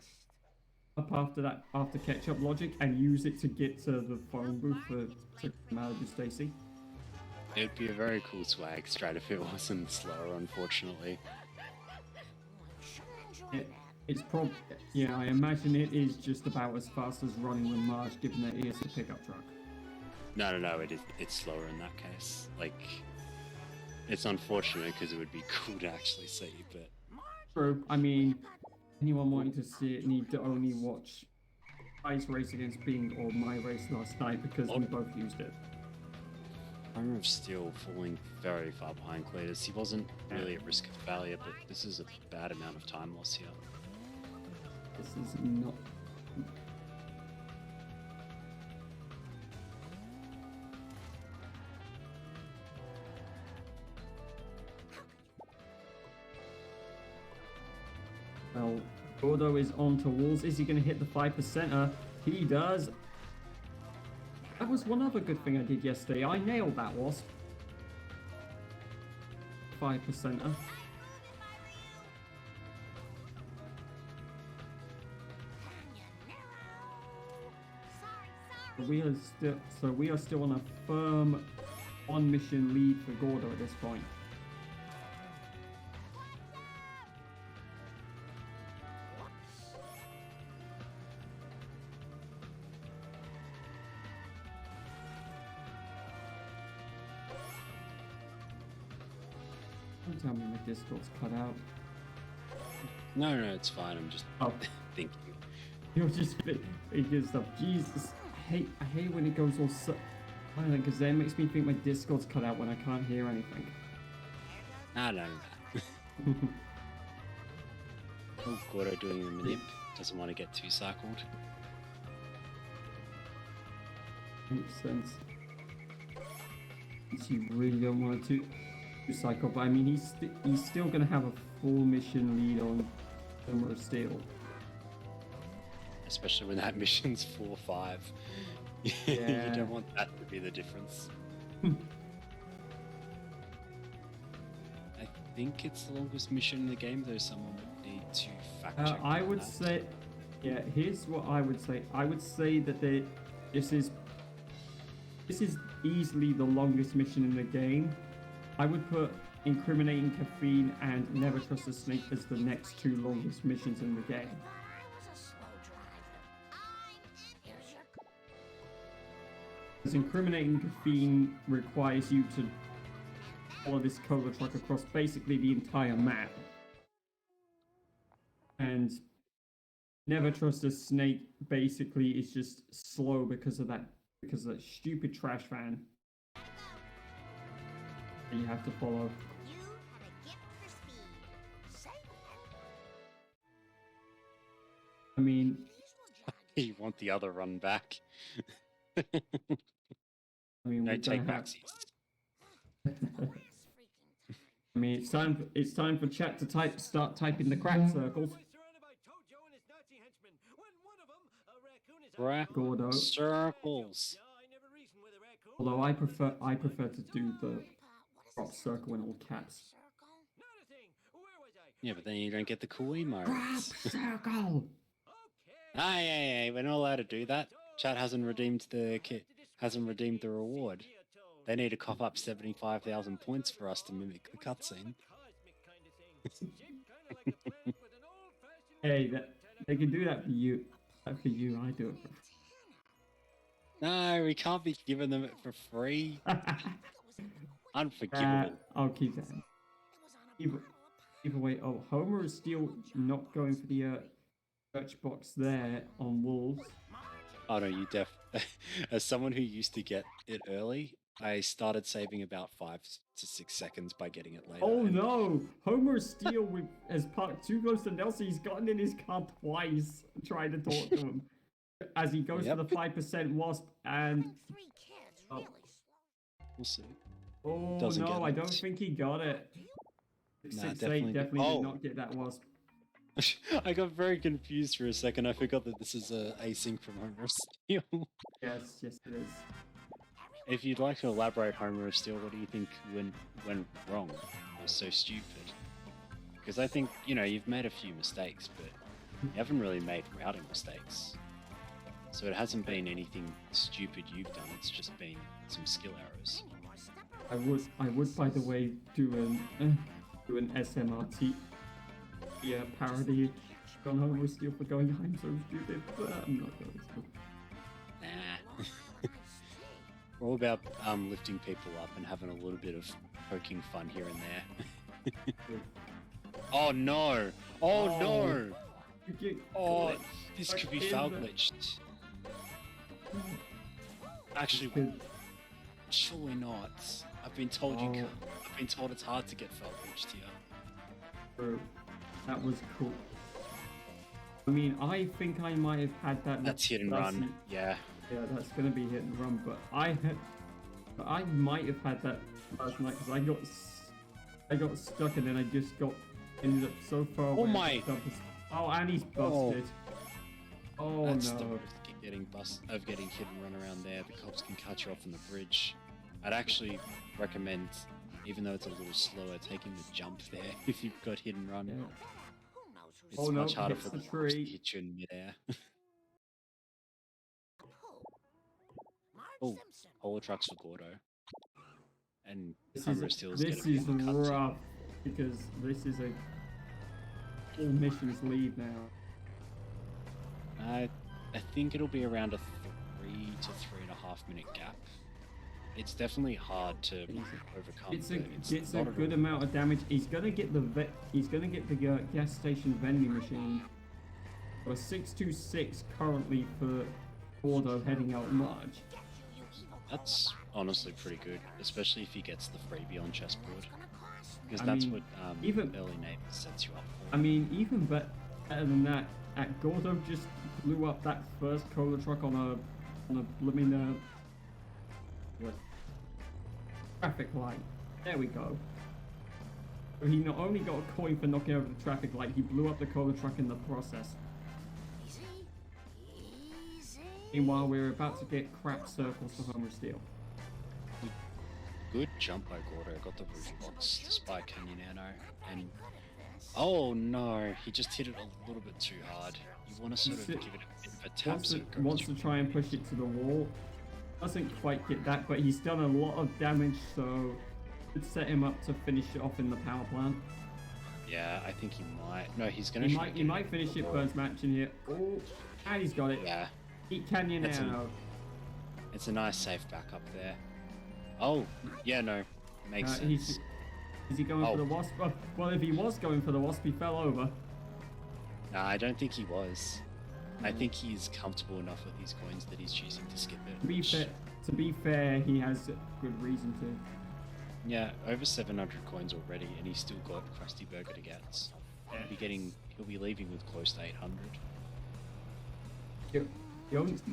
up after catch-up logic and use it to get to the phone booth to Malibu Stacy. It would be a very cool swag strat if it wasn't slower, unfortunately. It's I imagine it is just about as fast as running with Marge, given that it is a pickup truck. No, it's slower in that case. Like, it's unfortunate because it would be cool to actually see, but... True. I mean, anyone wanting to see it need to only watch I's race against Bing or my race last night because we both used it. Armor of Steel falling very far behind Cletus. He wasn't really at risk of failure, but this is a bad amount of time loss here. This is not... Well, Gordo is on to walls. Is he going to hit the 5%er? He does. That was one other good thing I did yesterday. I nailed that wasp. 5%er. We are still on a firm one-mission lead for Gordo at this point. Don't tell me my Discord's cut out. No, it's fine. I'm just thinking. You're just thinking stuff. Jesus, I hate when it goes all silent because then it makes me think my Discord's cut out when I can't hear anything. No. Oh, Gordo doing a manip. Doesn't want to get too cycled. Makes sense. You really don't want to cycle, but I mean, he's still gonna have a full mission lead on Armor of Steel. Especially when that mission's 4-5. Yeah. You don't want that to be the difference. I think it's the longest mission in the game, though someone would need to fact check. I would say, yeah, here's what I would say. I would say that this is easily the longest mission in the game. I would put Incriminating Caffeine and Never Trust a Snake as the next two longest missions in the game. Because Incriminating Caffeine requires you to follow this cola truck across basically the entire map. And Never Trust a Snake basically is just slow because of that stupid trash van that you have to follow. You had a gift for speed. Say I mean, You want the other run back. I mean, No we're take gonna have. backsies. I mean, it's time for chat to start typing the crack circles. Crack Gordo. circles. Although I prefer to do the crop circle in all caps. Yeah, but then you don't get the cool Crap emotes. circle! Hey, we're not allowed to do that. Chat hasn't redeemed hasn't redeemed the reward. They need to cough up 75,000 points for us to mimic the cutscene. Hey, they can do that for you. That for you, I do it for No, we can't be giving them it for free. Unforgivable. I'll keep that. Either way, oh, Homer is still not going for the search box there on Wolves. Oh no, you as someone who used to get it early, I started saving about 5 to 6 seconds by getting it later. Oh no! Homer Steele has parked too close to Nelson. He's gotten in his car twice trying to talk to him. As he goes for the 5% wasp and... Three kids really slow. We'll see. Oh Doesn't get no, I it. don't think he got it. Nah, 6-8 definitely definitely did. did not get that wasp. I got very confused for a second. I forgot that this is a async from Homer of Steel. Yes, it is. If you'd like to elaborate, Homer of Steel, what do you think went wrong? It was so stupid. Because I think, you've made a few mistakes, but you haven't really made routing mistakes. So it hasn't been anything stupid you've done, it's just been some skill errors. I would, by the way, do an SMRT parody on Homer Steele for going, I'm so stupid, but I'm not going to. Nah. We're all about lifting people up and having a little bit of poking fun here and there. Oh no! Oh no! Oh, this could be foul glitched. Actually, surely not. I've been told you can't. I've been told it's hard to get foul glitched here. Bro, that was cool. I mean, I think I might have had that. That's hit and run. Yeah. Yeah, that's gonna be hit and run. But I might have had that last night because I got stuck and then I just ended up so far away. Oh my! Oh, and he's busted. Oh That's no! the risk of getting hit and run around there. The cops can cut you off on the bridge. I'd actually recommend, even though it's a little slower, taking the jump there if you've got hit and run. Yeah. It's much harder hits for the the cops to tree. hit you in midair. Oh, holo trucks for Gordo. And Homer Steele's This gonna be is on the cutscene. rough because this is a all missions lead now. I think it'll be around a 3 to 3.5 minute gap. It's definitely hard to overcome. It's but a good amount of damage. He's gonna get the gas station vending machine. A 626 currently for Gordo heading out March. That's honestly pretty good, especially if he gets the freebie on chessboard, because I that's mean, what even- early neighbors sets you up for. I mean, even better than that, Gordo just blew up that first cola truck on a blooming traffic light. There we go. So he not only got a coin for knocking over the traffic light, he blew up the cola truck in the process. Meanwhile, we're about to get crap circles for Homer Steele. Good jump by Gordo. Got the roof box despite Canyon Nano, and oh no, he just hit it a little bit too hard. You want to sort of give it a bit of a tap so it goes Wants to try and push it to the wall. Doesn't quite get that, but he's done a lot of damage, so could set him up to finish it off in the power plant. Yeah, I think he might. No, he's gonna. He might finish it Burns match in here. Oh, and he's got it. Yeah. Eat Canyon That's Nano. It's a nice safe backup there. Oh, yeah, no, makes sense. Is he going for the wasp? Well, if he was going for the wasp, he fell over. No, I don't think he was. I think he's comfortable enough with these coins that he's choosing to skip it. To be fair, he has good reason to. Yeah, over 700 coins already, and he's still got Krusty Burger to get. He'll be leaving with close to 800.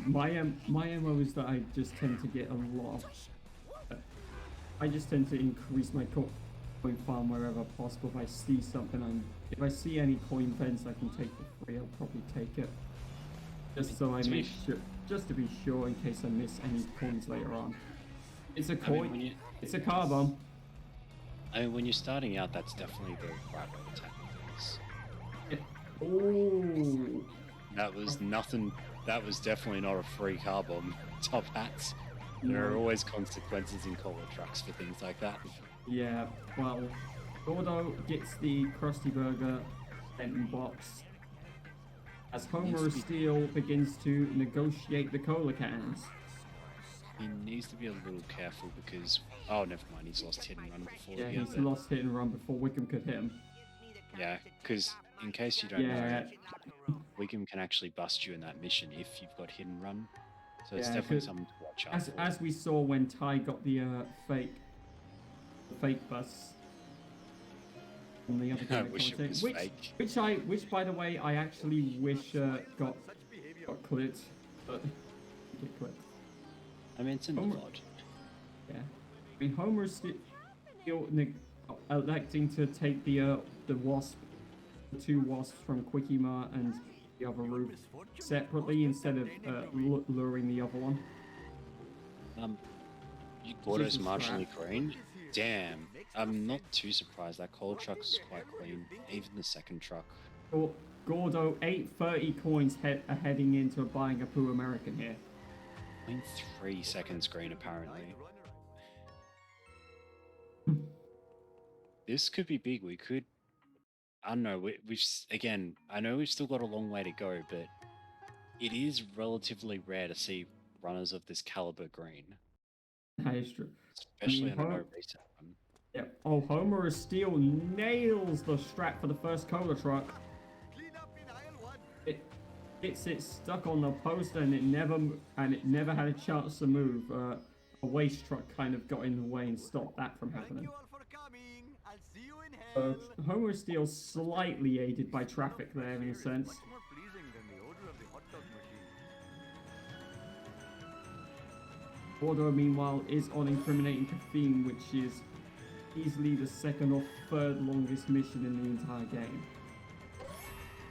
My MO is that I just tend to get a lot. I just tend to increase my coin farm wherever possible. If I see something, if I see any coin vents I can take for free, I'll probably take it. Just so I make sure, just to be sure in case I miss any coins later on. It's a coin. It's a car bomb. I mean, when you're starting out, that's definitely the right way to tackle things. Oh, That was nothing. That was definitely not a free car bomb. Top hats. There are no. always consequences in cola trucks for things like that. Yeah, well, Gordo gets the Krusty Burger Benton box as Homer Needs to be- Steel begins to negotiate the cola cans. He needs to be a little careful because oh, never mind. He's lost hit and run before. Yeah, he gets he's there. lost hit and run before Wickham could hit him. Yeah, because in case you don't Yeah, know, Wiggum can actually bust you in that mission if you've got hit and run. So it's Yeah, definitely 'cause something to watch out for. as we saw when Ty got the fake bus from the other guy. I wish it commentating, was fake. which by the way I actually wish got clipped, but get clipped. I mean, it's in the Homer- VOD. Yeah, I mean Homer's still electing to take the wasp, the two wasps from Quickiemart and the other route separately instead of luring the other one. Gordo's Jesus marginally Christ. green. Damn, I'm not too surprised. That coal truck is quite clean. Even the second truck. Gordo 830 coins heading into buying a Pooh American here. I mean, 3 seconds green apparently. This could be big. We could. I don't know. Again. I know we've still got a long way to go, but it is relatively rare to see runners of this caliber green, That is true. especially mean, on a no reset run. Yep. Oh, Homer of Steel nails the strap for the first cola truck. Clean up in aisle 1. It's stuck on the post and it never had a chance to move. A waste truck kind of got in the way and stopped that from Thank happening. you all for coming. I'll see you in hell. Homer of Steel slightly aided by traffic there in a sense. Much more pleasing than the odor of the hot dog machine. Gordo, meanwhile, is on incriminating caffeine, which is easily the second or third longest mission in the entire game.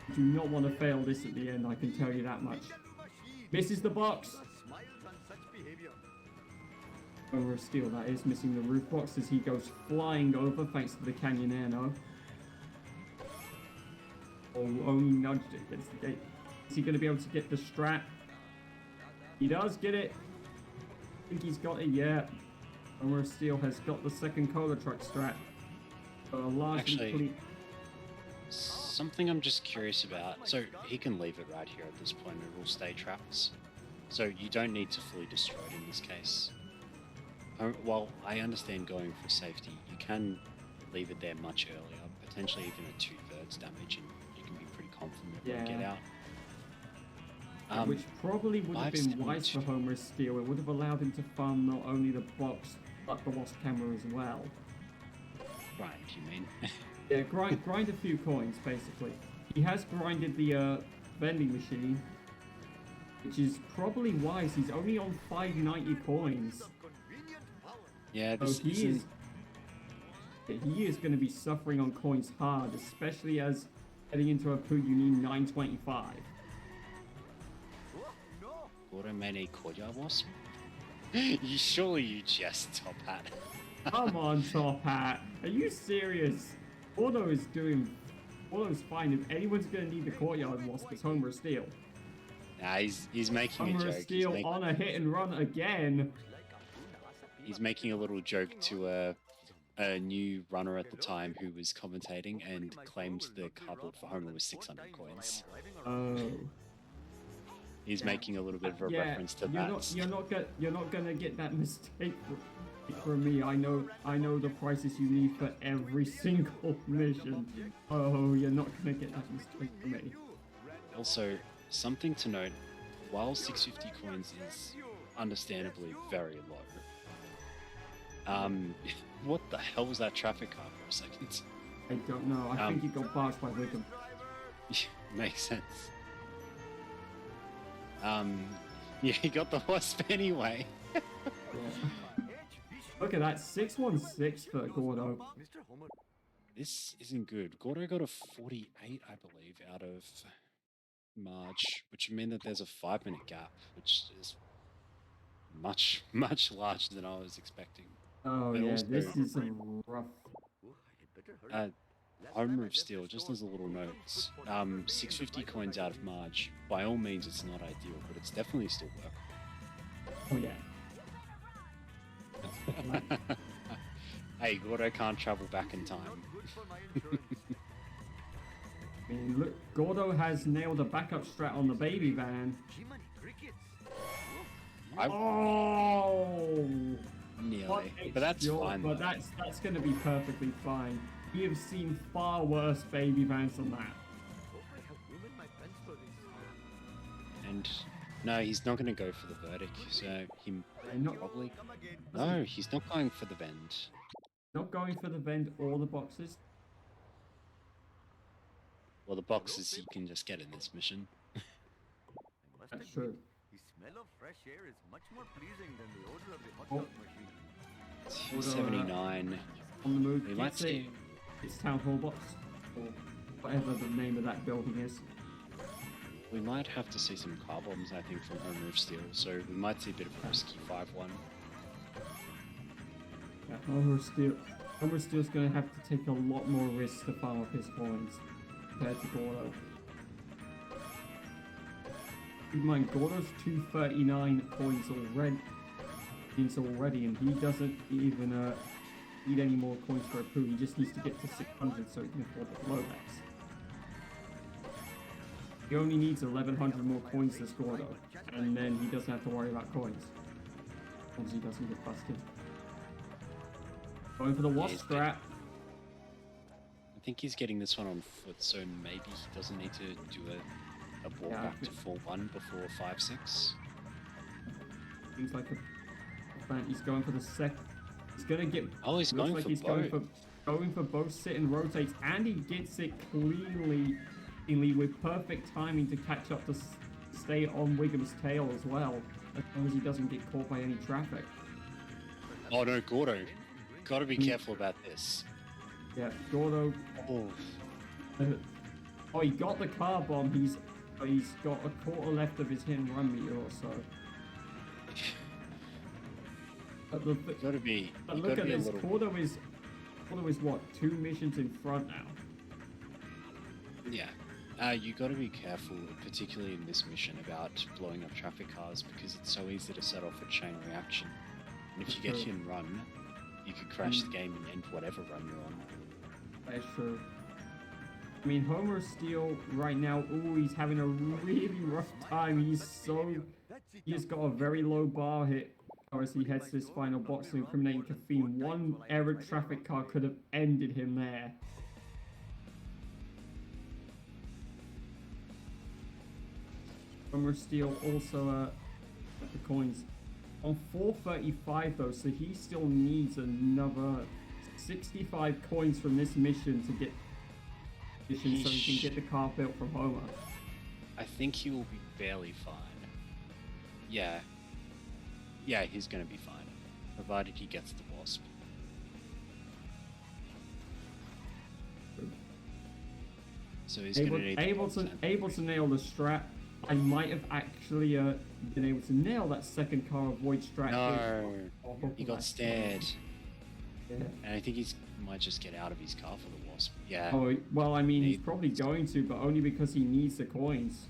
You do not want to fail this at the end, I can tell you that much. Misses the box! Smiles on such behavior. Homer of Steel, that is, missing the roof box as he goes flying over thanks to the Canyonero. Oh, only nudged it against the gate. Is he going to be able to get the strap? He does get it. I think he's got it, yeah. Homer of Steel has got the second cola truck strap. Largely Actually, complete. Something I'm just curious about. So he can leave it right here at this point. It will stay trapped. So you don't need to fully destroy it in this case. While I understand going for safety, you can leave it there much earlier, potentially even at 2/3 damage, and you can be pretty confident it will get Yeah. out. Which probably would have been 572. wise for Homer of Steel. It would have allowed him to farm not only the box, but the wasp camera as well. Right, you mean? Yeah, grind a few coins, basically. He has grinded the vending machine, which is probably wise. He's only on 590 coins. Convenient power. Yeah, So this he isn't. is going to be suffering on coins hard, especially as heading into a Pooh you need 925. Oh, no. Gordo made a Korya wasp? Surely you jest, Top Hat. Come on, Top Hat. Are you serious? Gordo's fine. If anyone's going to need the courtyard wasp, it's Homer of Steel. Nah, he's making a Homer of joke. Steel on a hit and run again. He's making a little joke to a new runner at the time who was commentating and claimed the cardboard for Homer was 600 coins. Oh. He's making a little bit of a Yeah, reference to you're that. you're not gonna get that mistake from me. I know the prices you need for every single mission. Oh, you're not gonna get that mistake from me. Also, something to note, while 650 coins is understandably very low, what the hell was that traffic car for a second? I don't know. I think he got barged by Wickham. Makes sense. Yeah, he got the wasp anyway. Yeah. Look at that, 616 for Gordo. Mr. Homer. This isn't good. Gordo got a 48, I believe, out of March, which would mean that there's a 5-minute gap, which is much, much larger than I was expecting. Oh But yeah, also- this is a rough. Oh, I had better hurry. Home Roof Steel, just as a little note, 650 coins out of Marge. By all means, it's not ideal, but it's definitely still Oh yeah. workable. Hey, Gordo can't travel back in time. Not good for my insurance. I mean, look, Gordo has nailed a backup strat on the baby van. Jiminy crickets. Oh! Nearly, What a but that's shot, fine. But though. that's going to be perfectly fine. We have seen far worse baby vans than that. Hope I have room in my pants for this. And no, he's not going to go for the verdict. So he Not, probably Come again. no, he's not going for the vend. not going for the vent or the boxes. Well, the boxes you can just get in this mission. I must That's admit, true. the smell of fresh air is much more pleasing than the odor of the hot Oh. dog machine. 279. On the move. We might Gets it. see. It's Town Hall Box. Or whatever the name of that building is. We might have to see some car bombs, I think, from Home Roof Steel. So we might see a bit of a risky 5-1. Yeah, Homer Steel's going to have to take a lot more risks to farm up his coins compared to Gordo. Keep in mind, Gordo's 239 coins already, and he doesn't even need any more coins for a poo. He just needs to get to 600 so he can afford the blowbacks. He only needs 1100 more coins to Gordo, and then he doesn't have to worry about coins. As long as he doesn't get busted. Going for the wasp strat. I think he's getting this one on foot, so maybe he doesn't need to do a ball Yeah. back to 4-1 before 5-6. Seems like a plan. He's going for the sec. He's gonna get. Oh, he's looks going like for he's both. going for both sit and rotates, and he gets it cleanly with perfect timing to catch up to stay on Wiggum's tail as well, as long as he doesn't get caught by any traffic. Oh no, Gordo. Gotta be careful about this. Yeah, Gordo. Oh, Oh, he got the car bomb. He's got a quarter left of his hit and run meter or so. But you gotta be. But You look gotta at be a this. little. Gordo is what, 2 missions in front now. Yeah. You gotta be careful, particularly in this mission, about blowing up traffic cars because it's so easy to set off a chain reaction. And if you get True. hit and run, you could crash the game and end whatever run you're on. That is true. I mean, Homer Steel right now, he's having a really rough time. He's got a very low bar hit as he heads to this final box of incriminating caffeine. One errant traffic car could have ended him there. Homer Steel also the coins on 435 though, so he still needs another 65 coins from this mission to get mission so he can get the car built from Homer. I think he will be barely fine. Yeah. Yeah, he's gonna be fine. Provided he gets the wasp. So he's gonna need the able to nail the strat. I might have actually been able to nail that second car avoid strat. No, Oh, he got that's stared. Yeah. And I think he might just get out of his car for the wasp. Yeah. Oh well, I mean he's Need- probably going to, but only because he needs the coins.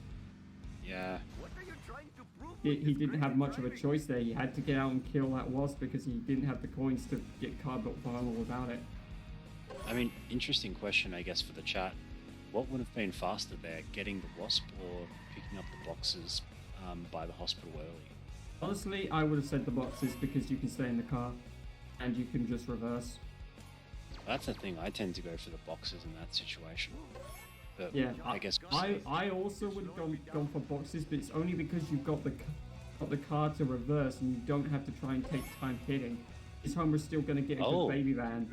Yeah. What are you trying to prove? He didn't have much of a choice there. He had to get out and kill that wasp because he didn't have the coins to get car built for Homer without it. I mean, interesting question, I guess, for the chat. What would have been faster there, getting the wasp or picking up the boxes by the hospital early? Honestly, I would have said the boxes because you can stay in the car and you can just reverse. That's the thing. I tend to go for the boxes in that situation. But Yeah, I guess we'll see. I also would have gone for boxes, but it's only because you've got the car to reverse and you don't have to try and take time hitting. Is Homer still going to get a Oh. good baby van?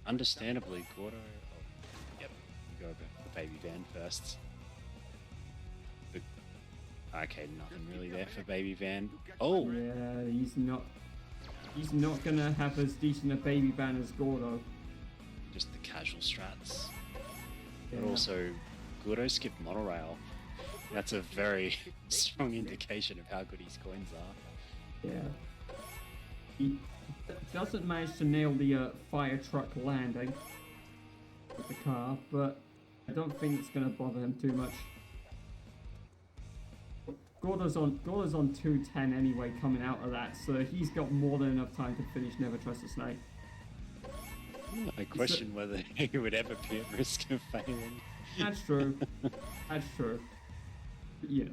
Understandably, Gordo. Oh, yep, you go about the baby van first. But, okay, nothing really there for baby van. Oh, Yeah, he's not going to have as decent a baby van as Gordo. just the casual strats. Yeah. But also, Gordo skipped monorail. That's a very strong indication of how good his coins are. Yeah. He doesn't manage to nail the fire truck landing. with the car, but I don't think it's going to bother him too much. Gordo's on 210 anyway coming out of that, so he's got more than enough time to finish Never Trust a Snake. I question whether he would ever be at risk of failing. That's true. That's true. You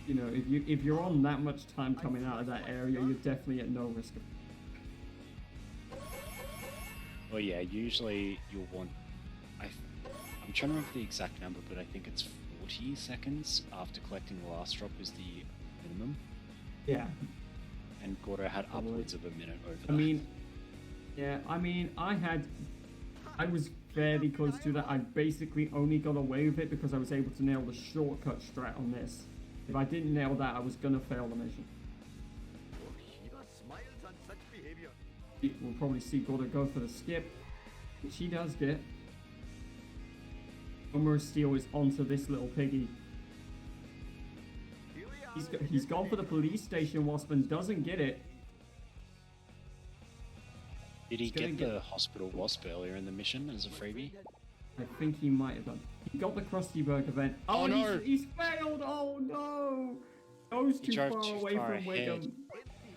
know, if you're on that much time coming out of that area, you're definitely at no risk of. Well, yeah, usually you'll want. I'm trying to remember the exact number, but I think it's 40 seconds after collecting the last drop is the minimum. Yeah. And Gordo had upwards of a minute over that. I mean, yeah, I was fairly close to that. I basically only got away with it because I was able to nail the shortcut strat on this. If I didn't nail that, I was gonna fail the mission. Shiva smiles on such behavior. We'll probably see Gordo go for the skip, which he does get. Homer Steel is onto this little piggy. Here we are. He's gone for the police station wasp and doesn't get it. Did he He's gonna get the hospital wasp earlier in the mission as a freebie? I think he might have done. He got the Krusty Burger event. Oh, no! He's failed! Oh no! Goes He too drove far too away far from ahead. Wiggum.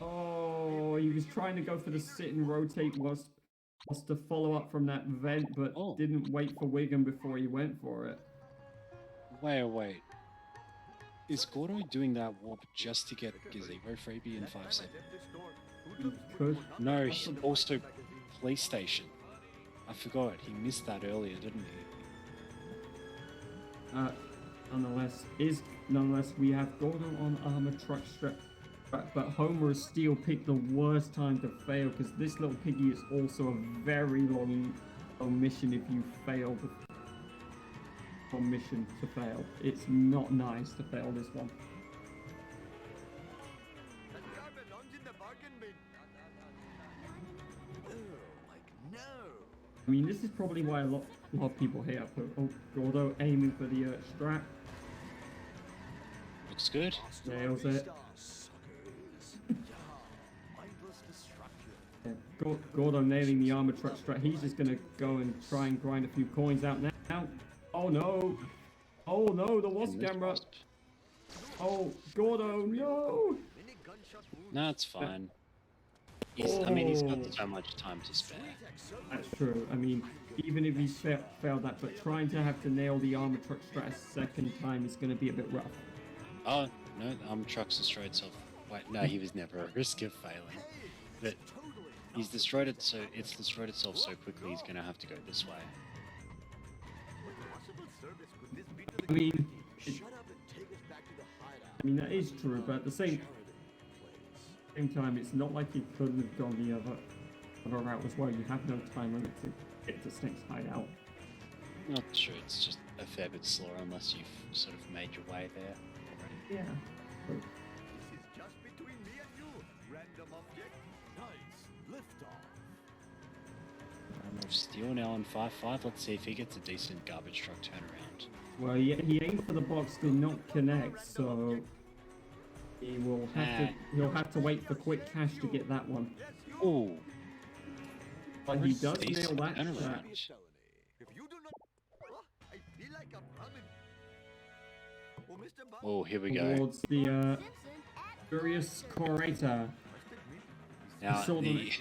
Oh, he was trying to go for the sit and rotate wasp to follow up from that vent, but Oh. didn't wait for Wiggum before he went for it. Wait. Is Gordo doing that warp just to get Gazebo freebie in 5 seconds? He could. No, he also police station. I forgot, he missed that earlier, didn't he? Nonetheless, we have Gordo on armor truck strap. But Homer Steel picked the worst time to fail because this little piggy is also a very long mission if you fail the mission to fail. It's not nice to fail this one. That car belongs in the bargain bin. Oh, like no. I mean, this is probably why a lot of people hate up. Oh, Gordo aiming for the strap. Looks good. Nails it. Yeah, Gordo nailing the armor truck strat. He's just gonna go and try and grind a few coins out now. Oh no! Oh no, the wasp camera! Oh, Gordo, no! Mini gunshot wound. No, it's fine. He's got so much time to spare. That's true. I mean, even if he failed that, but trying to have to nail the armor truck strat a second time is gonna be a bit rough. Oh, no, the truck's destroyed itself. Wait, no, he was never at risk of failing. But he's destroyed it, so it's destroyed itself so quickly he's gonna have to go this way. Possible service could this be to the I mean, Shut up and take us back to the hideout. I mean that is true, but at the same time, it's not like he couldn't have gone the other route as well. You have no time limit to get to Snake's hideout. Not sure, it's just a fair bit slower unless you've sort of made your way there already. Yeah. So, This is just between me and you. Random object. Nice. Liftoff. We're still now on 5-5. Let's see if he gets a decent garbage truck turnaround. well, he aimed for the box, did not connect, so he will he'll have to wait for quick cash to get that one. Ooh, But he does nail decent that turnaround. shot. If you do not, I feel like I'm coming. Oh, Mr. Bond. Oh, here we go. Towards the Simpson at Furious Corator. Now, saw them. the,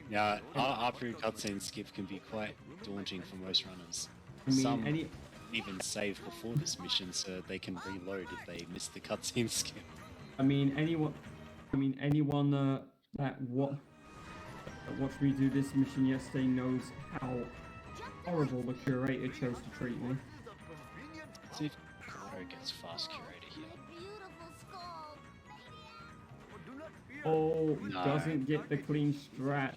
now after a cutscene skip can be quite daunting for most runners. I mean, Some even save before this mission so they can reload if they miss the cutscene skip. anyone that watched me do this mission yesterday knows how horrible the curator chose to treat me. Let's see if Gordo gets fast curator here. beautiful skull. Oh, No. doesn't get the clean strat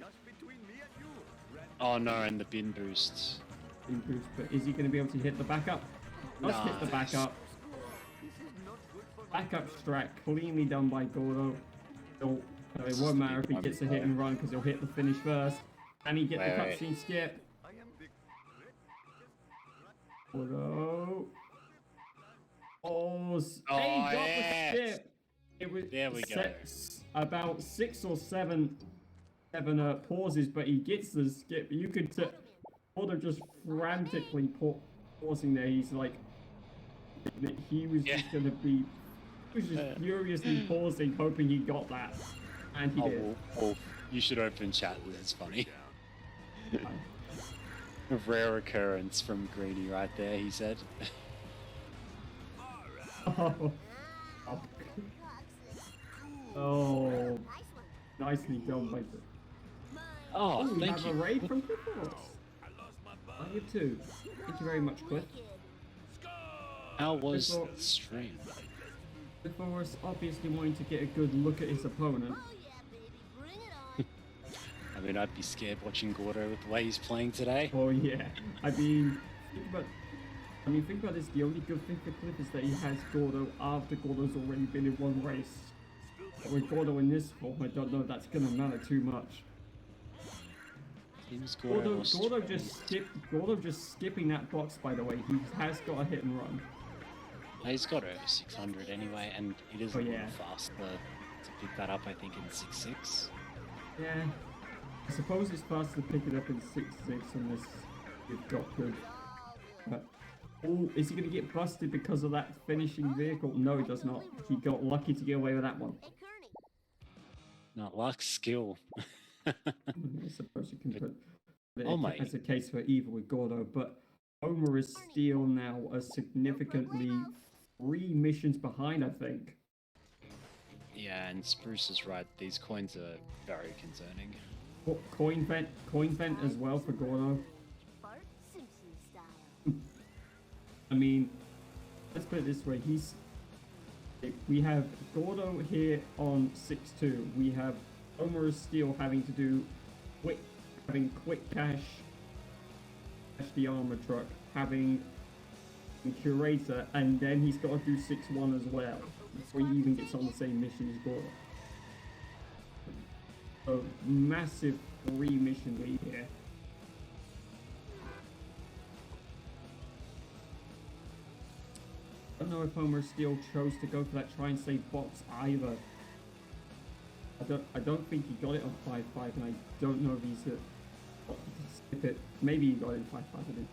Oh no, and the bin boost. in boost, but is he going to be able to hit the backup? Let's hit the Nice. backup. Backup strat cleanly done by Gordo. It won't matter if he gets a hit and run because he'll hit the finish first. And he get the Wait. cutscene skip. Gordo. Oh, he got yes. the skip. It was There we go. About 6 or 7 pauses, but he gets the skip. You could Gordo just frantically pausing there. He's like, he was Yeah. just gonna be, he was just furiously pausing, hoping he got that, and he did. Wolf, you should open chat. It's funny. A rare occurrence from Greeny right there, he said. Oh, oh, nicely done by the. Oh, we thank have you. a raid from Cliff. I have two. Thank you very much, Cliff. How was Before- the stream? Cliff obviously wanting to get a good look at his opponent. Oh yeah, baby, bring it on. I mean, I'd be scared watching Gordo with the way he's playing today. Oh yeah, I mean, think about this. The only good thing for Cliff is that he has Gordo after Gordo's already been in one race. But with Gordo in this form, I don't know if that's gonna matter too much. Seems Gordo lost Gordo just skipping that box. By the way, he has got a hit and run. He's got over 600 anyway, and it is a yeah. little faster to pick that up, I think, in 6.6. Yeah, I suppose it's faster to pick it up in 6.6 unless you've got good. But, oh, is he going to get busted because of that finishing vehicle? No, he does not. He got lucky to get away with that one. Hey, Kearney. Not luck, skill. I suppose you can put it Oh my. as a case for evil with Gordo, but Homer is still now a significantly 3 missions behind, I think. Yeah, and Spruce is right. These coins are very concerning. Oh, coin vent as well for Gordo. Bart Simpson style. I mean, let's put it this way. We have Gordo here on 6-2. We have Homer is still having to do quick cash the armor truck, having Curator, and then he's got to do 6-1 as well before he even gets on the same mission as Gordo. So massive 3 mission lead here. I don't know if Homer still chose to go for that try and save box either. I don't think he got it on 5-5, and I don't know if he's skip it. Maybe he got it in 5-5. I didn't.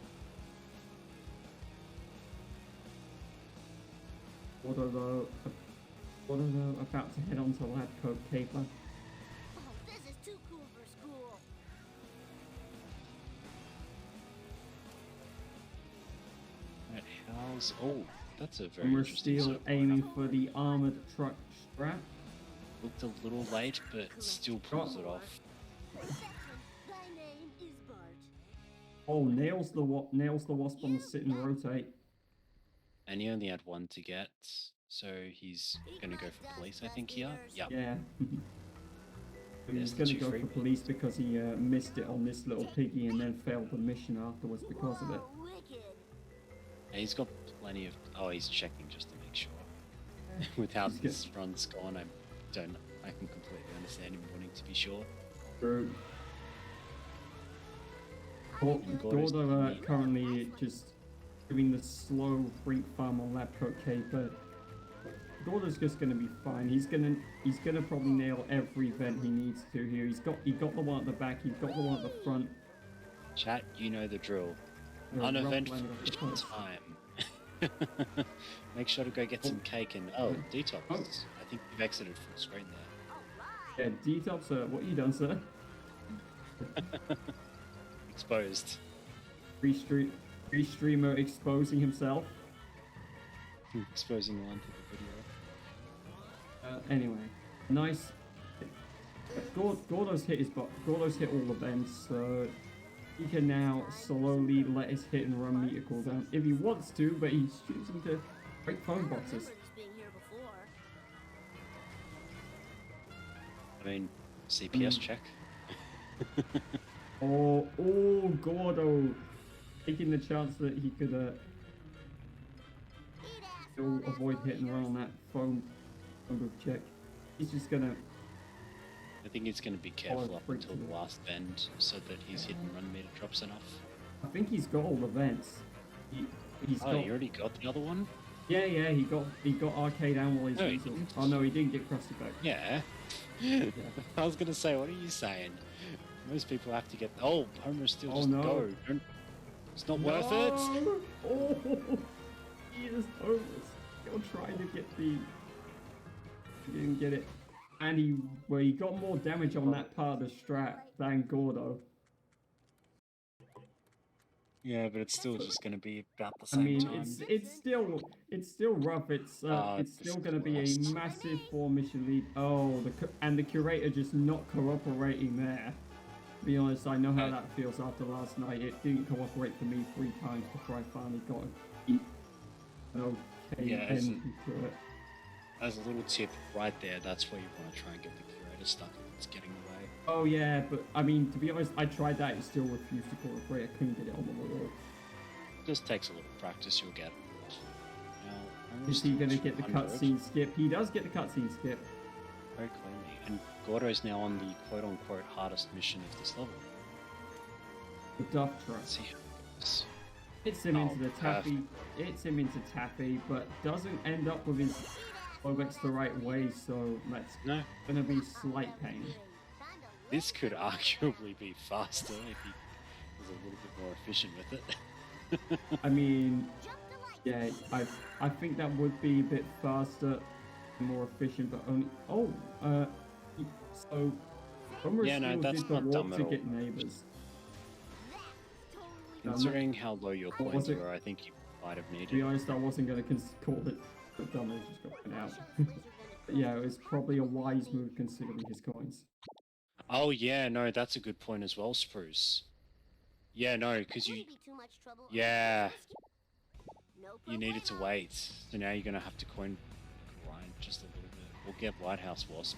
Gordo though about to head on to Lab Coat Caper. Oh, this is too cool for school. Right, how's... Oh, that's a very And we're interesting... still aiming for the armored truck strap. Looked a little late, but still pulls it off. Perfection, thy name is Bart. Oh, nails the wasp on the sit and rotate. And he only had one to get, so he's going to go for police, I think, here. Yep. Yeah. There's He's the going to two go free for police because he missed it on this little piggy and then failed the mission afterwards because of it. Whoa, wicked. And he's got plenty of... Oh, he's checking just to make sure. With how He's this run's gone, I can completely understand him wanting to be sure. True. Gordo's Gordo currently just doing the slow brink farm on Lab Coat Caper. Gordo's just gonna be fine. He's gonna probably nail every vent he needs to here. He got the one at the back. He's got the one at the front. Chat, you know the drill. Uneventful time. Make sure to go get some cake and... Oh, detox. I think you've exited full screen there. Yeah, detox. What you done, sir? Exposed. Free streamer exposing himself. Exposing the length of the video. Anyway, nice. Gordo's hit Gordo's hit all the vents, so he can now slowly let his hit and run meter cool down if he wants to, but he's choosing to break phone boxes. Remember this being here before. I mean, CPS check. Oh, Gordo taking the chance that he could still avoid hit and run on that phone booth check. He's just gonna. I think he's going to be careful up freak until to the the- last bend so that his hit and run meter drops enough. I think he's got all the vents. He's Oh, got. you already got the other one? Yeah, he got arcade and while he's No, he diesel. didn't. Oh no, he didn't get crusty back. Yeah. I was going to say, what are you saying? Most people have to get... Oh, Homer's still Oh, just no. go. It's not worth it. No! Oh, Jesus, Homer still trying to get the. He didn't get it, and he got more damage on that part of the strat than Gordo. Yeah, but it's still just going to be about the I same mean, time. it's still rough. It's This still is going to be a worst. massive 4-mission lead. Oh, and the curator just not cooperating there. To be honest, I know how that feels after last night. It didn't cooperate for me 3 times before I finally got an okay end to it. As a little tip, right there, that's where you want to try and get the curator stuck if it's getting away. Oh yeah, but I mean, to be honest, I tried that. It still refused to cooperate. I couldn't get it on the wall. Just takes a little practice, you'll get it. Now, Is he going to get the cutscene skip? He does get the cutscene skip. Very clearly. And Gordo's now on the quote-unquote hardest mission of this level. The duff truck. Let's see how it goes. Hits him into the taffy. Hits him into taffy, but doesn't end up with his Globex the right way. So that's going to be slight pain. This could arguably be faster if he was a little bit more efficient with it. I mean, yeah, I think that would be a bit faster, more efficient, but only. So Homer Yeah, no, still that's did the not walk dumb at to all. get neighbors. Considering how low your What was coins it? were, I think you might have To be needed. honest, I wasn't going to call it dumb. I just got put out. But yeah, it was probably a wise move considering his coins. Oh yeah, no, that's a good point as well, Spruce. Yeah, no, because you, yeah, you needed to wait. So now you're gonna have to coin grind just a little bit. We'll get Lighthouse Wasp.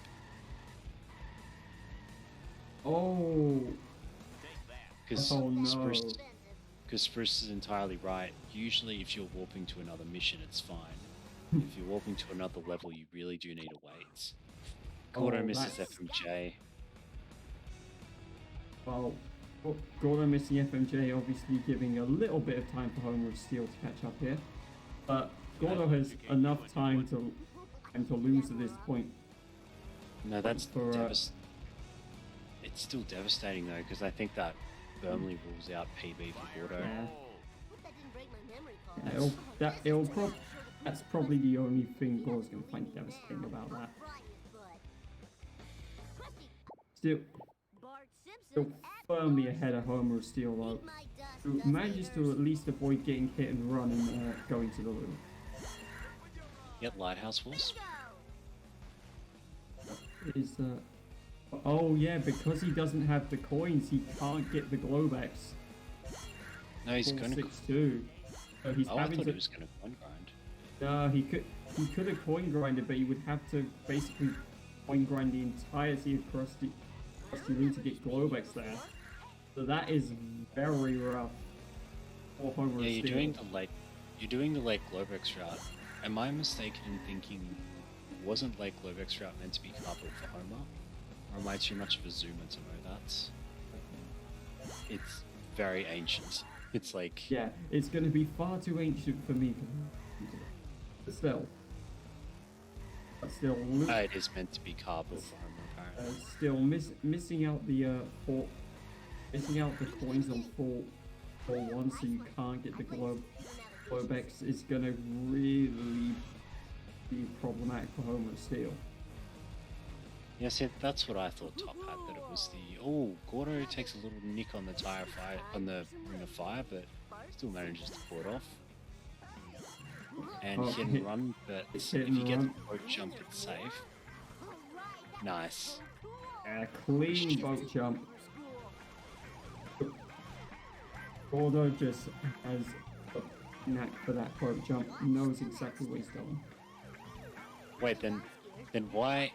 Oh, Because oh no. Spruce is entirely right. Usually if you're warping to another mission, it's fine. If you're warping to another level, you really do need to wait. Gordo misses that's- FMJ. Well, Gordo missing FMJ, obviously giving a little bit of time for Homer of Steel to catch up here. But Gordo has enough time to lose at this point. No, that's For, it's still devastating though, because I think that firmly rules out PB for Gordo. Yeah, that's probably the only thing Gordo's going to find devastating about that. Still firmly ahead of Homer of Steel though, who manages to at least avoid getting hit and run and going to the loop. Get Lighthouse Wasp. Oh yeah, because he doesn't have the coins, he can't get the Globex. No, he's gonna. 462. So he's Oh, I having thought to. he was gonna coin grind. No, he could have coin grinded, but he would have to basically coin grind the entirety of Krusty Loop to get Globex there. So that is very rough for Homer. Yeah, of you're Steel. doing the Lake Globex route. Am I mistaken in thinking wasn't Lake Globex route meant to be coupled for Homer? Or am I too much of a zoomer to know that? It's very ancient. It's like Yeah, it's going to be far too ancient for me. But still, it is meant to be coupled for Homer apparently. still missing out the coins on 4-1, so you can't get the Globex is going to really be problematic for Homer of Steel. Yeah, see, that's what I thought Top had, that it was the Gordo takes a little nick on the tire fire on the ring of fire, but still manages to pull it off. And hit and run, but if hit you and get run. the boat jump, it's safe. Nice. Clean boat jump. Gordo just has a knack for that boat jump, knows exactly what he's doing. Wait, then why?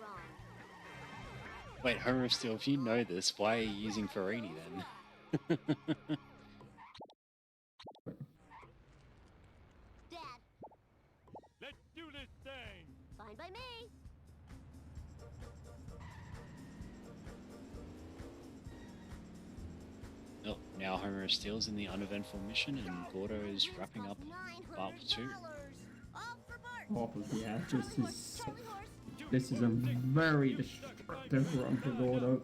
Wait, Homer of Steel, if you know this, why are you using Farini then? Dad, Let's do this thing! fine by me. Oh, now Homer of Steel's in the uneventful mission, and Gordo is wrapping up part 2. Off for Bart. Oh yeah, this is a very destructive run for Gordo.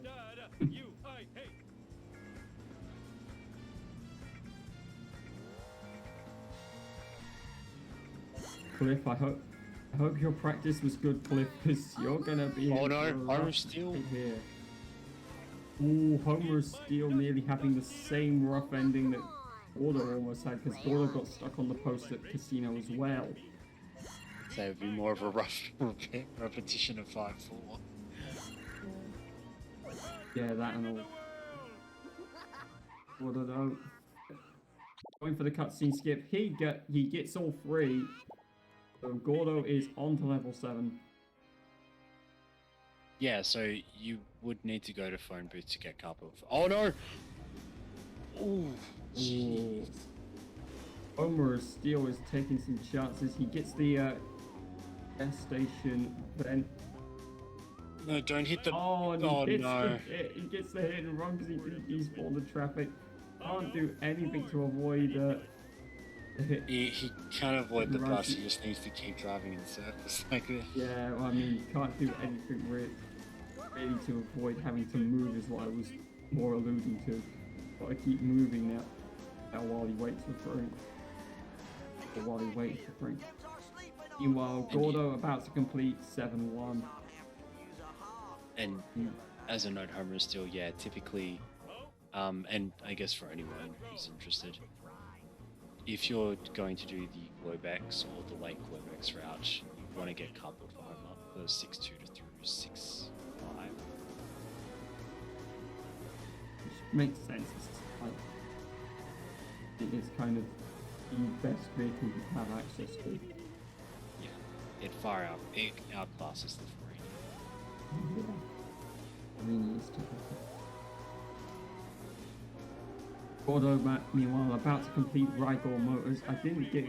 Cliff, I hope your practice was good, Cliff, because you're gonna be. Oh in no, for a Homer rough Steele. fight here. Ooh, Homer Steele nearly having the same rough ending that Gordo almost had, because Gordo got stuck on the post at Casino as well. So it'd be more of a rough repetition of 5-4. Yeah, that and all. Gordo though, going for the cutscene skip. He gets all three. So Gordo is on to level 7. Yeah, so you would need to go to phone booth to get carpet. Oh no! Ooh, jeez. Homer Steele is taking some chances. He gets the gas station, then No, don't hit the. oh, and Oh, he hits no. he gets the hit and run because he didn't use all the traffic. Can't do anything to avoid the hit. He can't avoid the Right. bus. He just needs to keep driving in circles like this. Yeah, well, I mean, can't do anything really to avoid having to move is what I was more alluding to. Gotta keep moving now while he waits for drink. Or while he waits for drink. Meanwhile, Gordo about to complete 7-1. And as a note, Homer is still, yeah, typically, and I guess for anyone who's interested, if you're going to do the Globex or the late Globex route, you want to get cardboard for Homer for 6-2 to through 6-5. Which makes sense. It is kind of the best vehicle you have access to. Yeah, it outclasses the 480. Yeah. I mean, it's typical. Gordo, meanwhile, about to complete Rigor Motors. I didn't get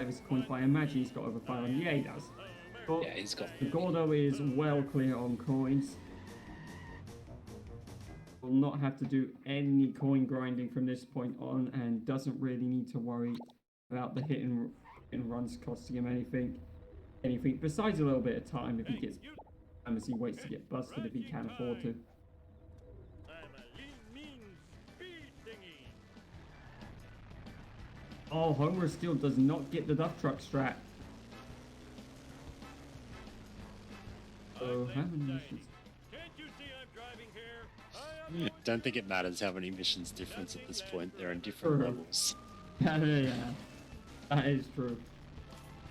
his coins, but I imagine he's got over 500. Yeah, he does. But Yeah, he's got. Gordo is well clear on coins. Will not have to do any coin grinding from this point on, and doesn't really need to worry about the hit and runs costing him anything besides a little bit of time if he gets time as he waits to get busted if he can afford to. Oh, Homer still does not get the dump truck strat. So how many missions? Don't think it matters how many missions difference at this point. They're in different True. levels. Yeah, that is true.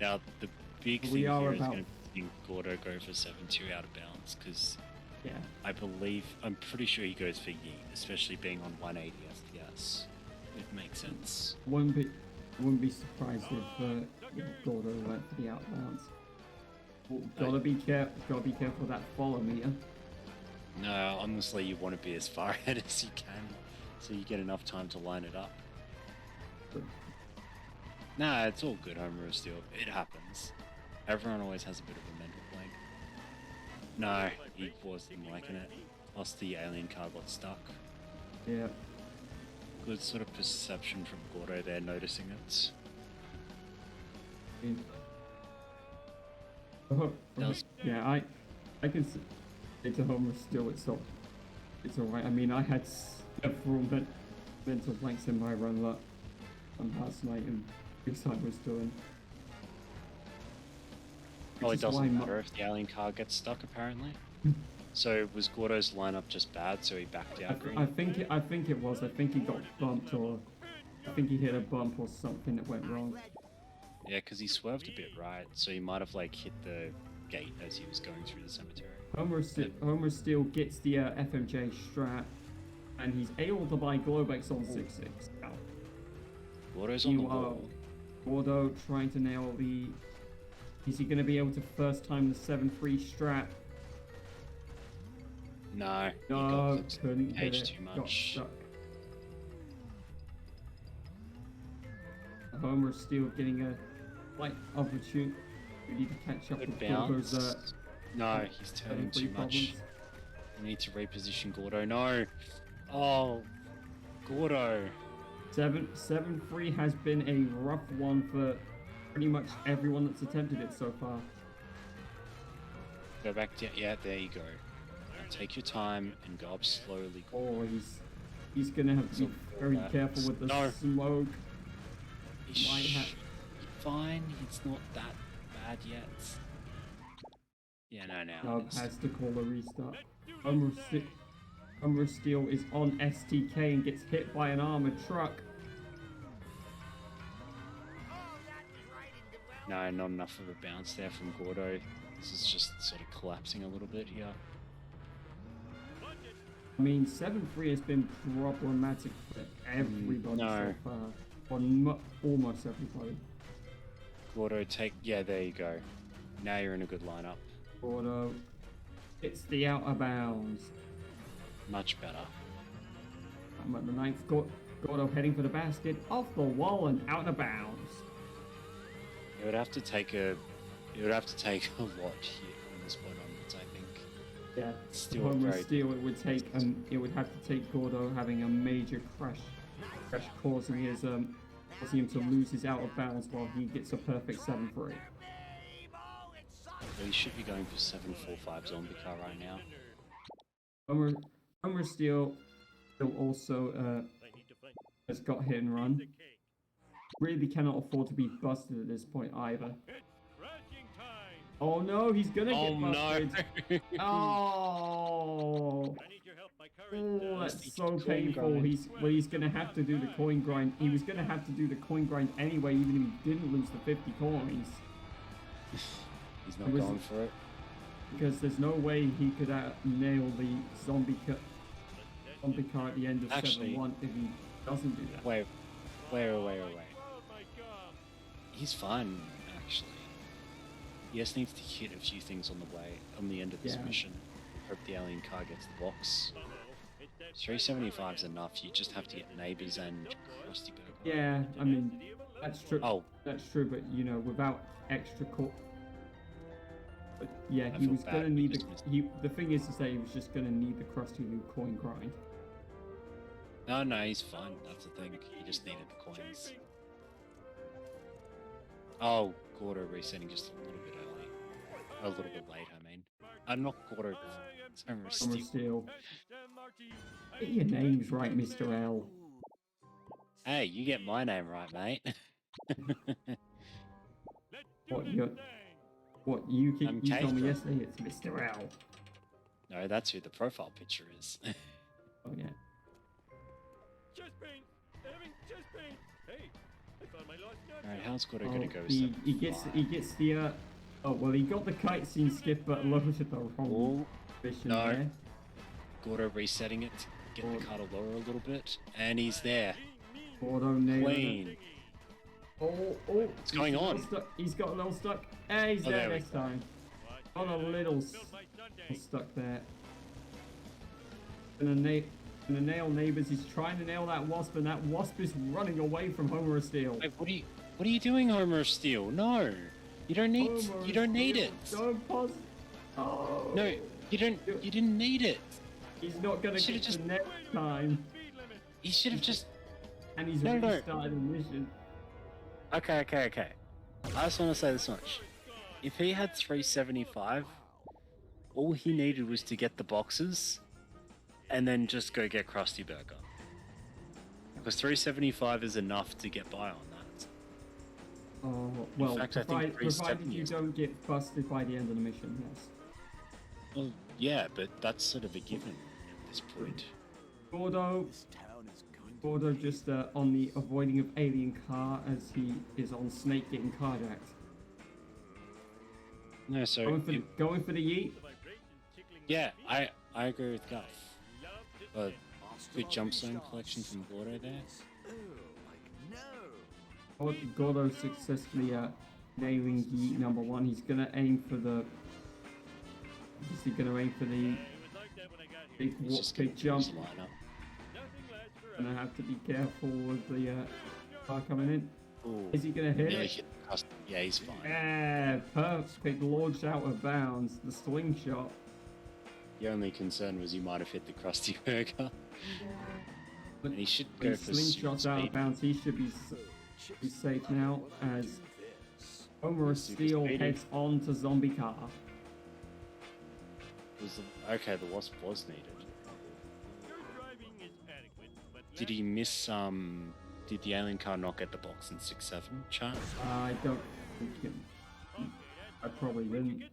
Now, the big We thing are here is about- going to be Gordo go for 7-2 out of bounds, because Yeah. I'm pretty sure he goes for Yeet, especially being on 180 FPS. It makes sense. Wouldn't be surprised if Gordo went for the outbounds. Gotta be careful of that follow meter. No, honestly, you want to be as far ahead as you can, so you get enough time to line it up. Nah, it's all good, Homer Steele. It happens. Everyone always has a bit of a mental blank. No, he wasn't liking it. Plus the alien car got stuck. Yeah. Good sort of perception from Gordo there, noticing it. Does- Yeah, I can say to Homer still it's alright. I mean, I had several mental blanks in my run last night and this I was doing. Oh, Which it is why doesn't matter if the alien car gets stuck, apparently. So was Gordo's lineup just bad, so he backed out green? I think it was. I think he got bumped, or I think he hit a bump or something that went wrong. Yeah, because he swerved a bit right, so he might have like hit the gate as he was going through the cemetery. Homer still gets the FMJ strat, and he's able to buy Globex on 6-6. Now, Gordo's on the Meanwhile, wall. Gordo trying to nail the. Is he going to be able to first time the 7-3 strat? No, he No, got couldn't get caged it. too Got much. stuck. Homer's still getting a slight opportunity to catch up Good with bounce. Gordo's No, he's turning 7-3 too much. problems. We need to reposition Gordo. No. Oh, Gordo. 7-3 has been a rough one for pretty much everyone that's attempted it so far. Go back to yeah. There you go. Now take your time and go up slowly. Oh, he's gonna have to be very careful with the No. smoke. He's Might have- fine. It's not that bad yet. Yeah, no, now Dub it is. has to call a restart. Homer of Steel is on STK and gets hit by an armored truck. No, not enough of a bounce there from Gordo. This is just sort of collapsing a little bit here. I mean, 7-3 has been problematic for everybody no. so far. For almost everybody. Gordo yeah, there you go. Now you're in a good lineup. Gordo, it's the out of bounds. Much better. I'm at the 9th. Gordo heading for the basket, off the wall and out of bounds. It would have to take a lot here from this point onwards, I think. Yeah, Still Homer very Steel, it would take it would have to take Gordo having a major crash causing him to lose his out of bounds while he gets a perfect 7-3. Well, he should be going for 7-4-5 zombie car right now. Homer Steel also has got hit and run. Really cannot afford to be busted at this point either. Oh no, he's gonna get busted. No. Oh, that's so painful. He's gonna have to do the coin grind. He was gonna have to do the coin grind anyway, even if he didn't lose the 50 coins. He's not going for it. Because there's no way he could nail the zombie car at the end of 7-1 if he doesn't do that. Wait. He's fine, actually. He just needs to hit a few things on the end of this mission. Hope the alien car gets the box. 375 is enough. You just have to get neighbors and Krusty Burger. Yeah, I mean, that's true. Oh. That's true, but you know, without extra core. But yeah, I he feel was bad gonna we need just missed it. the thing is to say he was just gonna need the Krusty Loot coin grind. No, he's fine. That's the thing. He just needed the coins. Oh, Gordo resetting just a little bit early. A little bit late, I mean. Not Gordo. It's Homer Homer Steel. Steel. Get your names right, Mr. L. Hey, you get my name right, mate. What you told me K-Strom. yesterday? It's Mr. L. No, that's who the profile picture is. Oh yeah. Alright, how's Gordo gonna go? He gets the oh well, he got the kite scene skip, but looked at the wrong mission no. there. Gordo resetting it to get the car to lower a little bit, and he's there. Gordo nailed it. Clean. Oh, What's going on? He's got a little stuck. Hey, he's there next time. Got a little stuck there. Gonna nail neighbors. He's trying to nail that wasp, and that wasp is running away from Homer of Steel. Wait, what are you doing, Homer of Steel? No, you don't need. Homer You don't need Steel, it. Don't pause. Oh. No, you don't. You didn't need it. He's not gonna Should've get just- the next time. He should have just. And he's No. restarted the mission. Okay. I just want to say this much. If he had 375, all he needed was to get the boxes, and then just go get Krusty Burger. Because 375 is enough to get by on that. Oh, well, fact, I think provided 370 you is- don't get busted by the end of the mission, yes. Well, yeah, but that's sort of a given at this point. Gordo This town is going to Gordo just on the avoiding of alien car as he is on Snake getting carjacked. No, so Going for the yeet. yeah, I agree with Guff. Good jump zone collection from Gordo there. Gordo successfully nailing yeet number 1. He's gonna aim for the. Is he gonna aim for the He's just big gonna jump? line up. Gonna have to be careful with the car coming in. Ooh, Is he gonna hit nearly it? hit the cusp. Yeah, he's fine. Yeah, perfect launch out of bounds. The slingshot. The only concern was he might have hit the Krusty Burger. But And he should when go for super slingshot's out of speed. bounds, he should be safe now as Homer of Super Steel speedy. heads on to zombie car. Okay, the wasp was needed. Did he miss did the alien car not get the box in 6-7 chart? I don't think I probably didn't.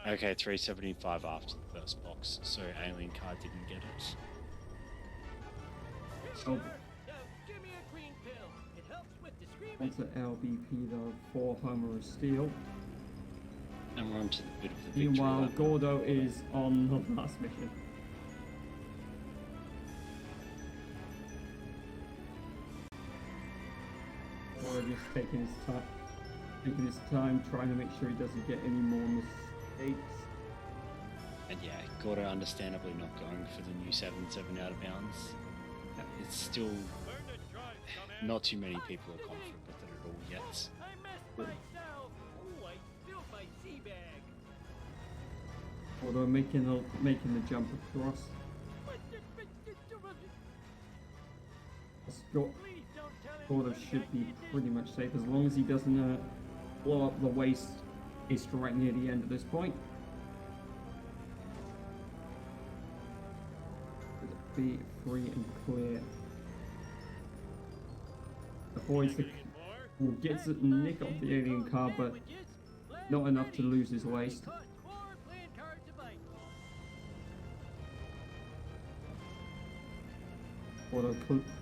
Okay, 375 after the first box, so alien card didn't get it. Oh, Now, give me a green pill. It helps with discretion. onto LBP though for Homer of Steel. And we're on to the bit of the victory Meanwhile, lap. Gordo is on the last mission. Gordo just taking his time, trying to make sure he doesn't get any more mistakes. And yeah, Gordo understandably not going for the new 7-7 out of bounds. It's still not too many people are confident with it at all yet. I messed myself. Oh, I spilled my sea bag. Gordo making the jump across. Please don't tell him. Gordo should be pretty much safe as long as he doesn't blow up the waste. He's right near the end of this point. Be free and clear. Avoids the gets a nick off the alien car, but not enough to lose his waist.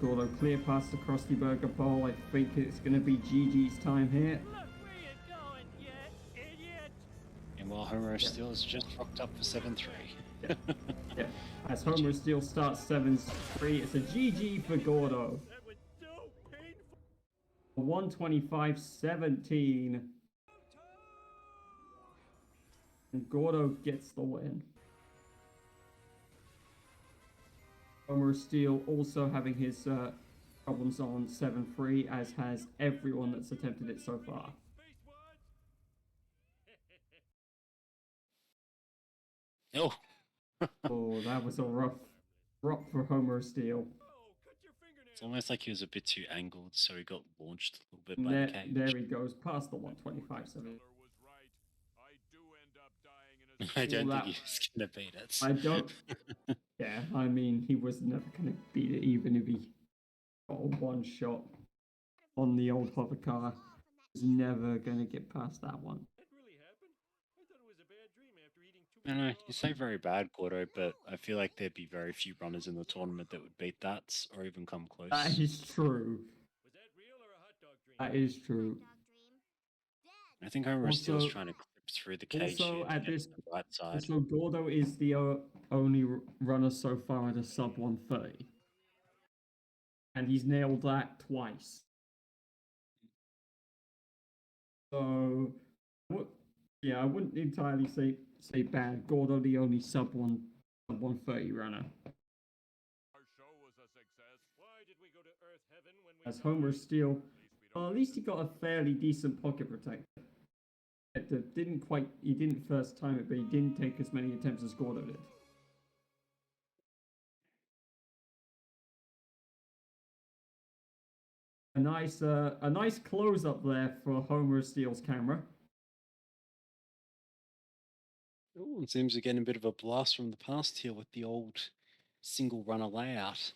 Gordo clear past the Krusty Burger pole. I think it's going to be GG's time here. Look where you're going, you idiot. And while Homer still is just rocked up for 7-3. Yeah. As Homer Steel starts 7-3, it's a GG for Gordo. That was so painful. 125-17. And Gordo gets the win. Homer Steel also having his problems on 7-3, as has everyone that's attempted it so far. Oh, Oh, that was a rough drop for Homer Steel. it's almost like he was a bit too angled, so he got launched a little bit by There, the cage. there he goes, past the 125-7. I don't Well, think he's gonna beat it. I don't. Yeah, I mean, he was never going to beat it, even if he got a one shot on the old hover car. He's never going to get past that one. That really happened? I thought it was a bad dream after eating too I much know, you say very bad, Gordo, but I feel like there'd be very few runners in the tournament that would beat that or even come close. That is true. Was that real or a hot dog dream? That is true. I think Homer Also- Steele's trying to clip through the cage also here to at get this- to the right side. So Gordo is the only runner so far at a sub 130. And he's nailed that twice. So, yeah, I wouldn't entirely say bad. Gordo, the only sub 130 runner. Our show was a success. Why did we go to Earth Heaven when we As Homer Steel, well, at least he got a fairly decent pocket protector. He didn't first time it, but he didn't take as many attempts as Gordo did. A nice close up there for Homer Steele's camera. Oh, it seems we're getting a bit of a blast from the past here with the old single runner layout.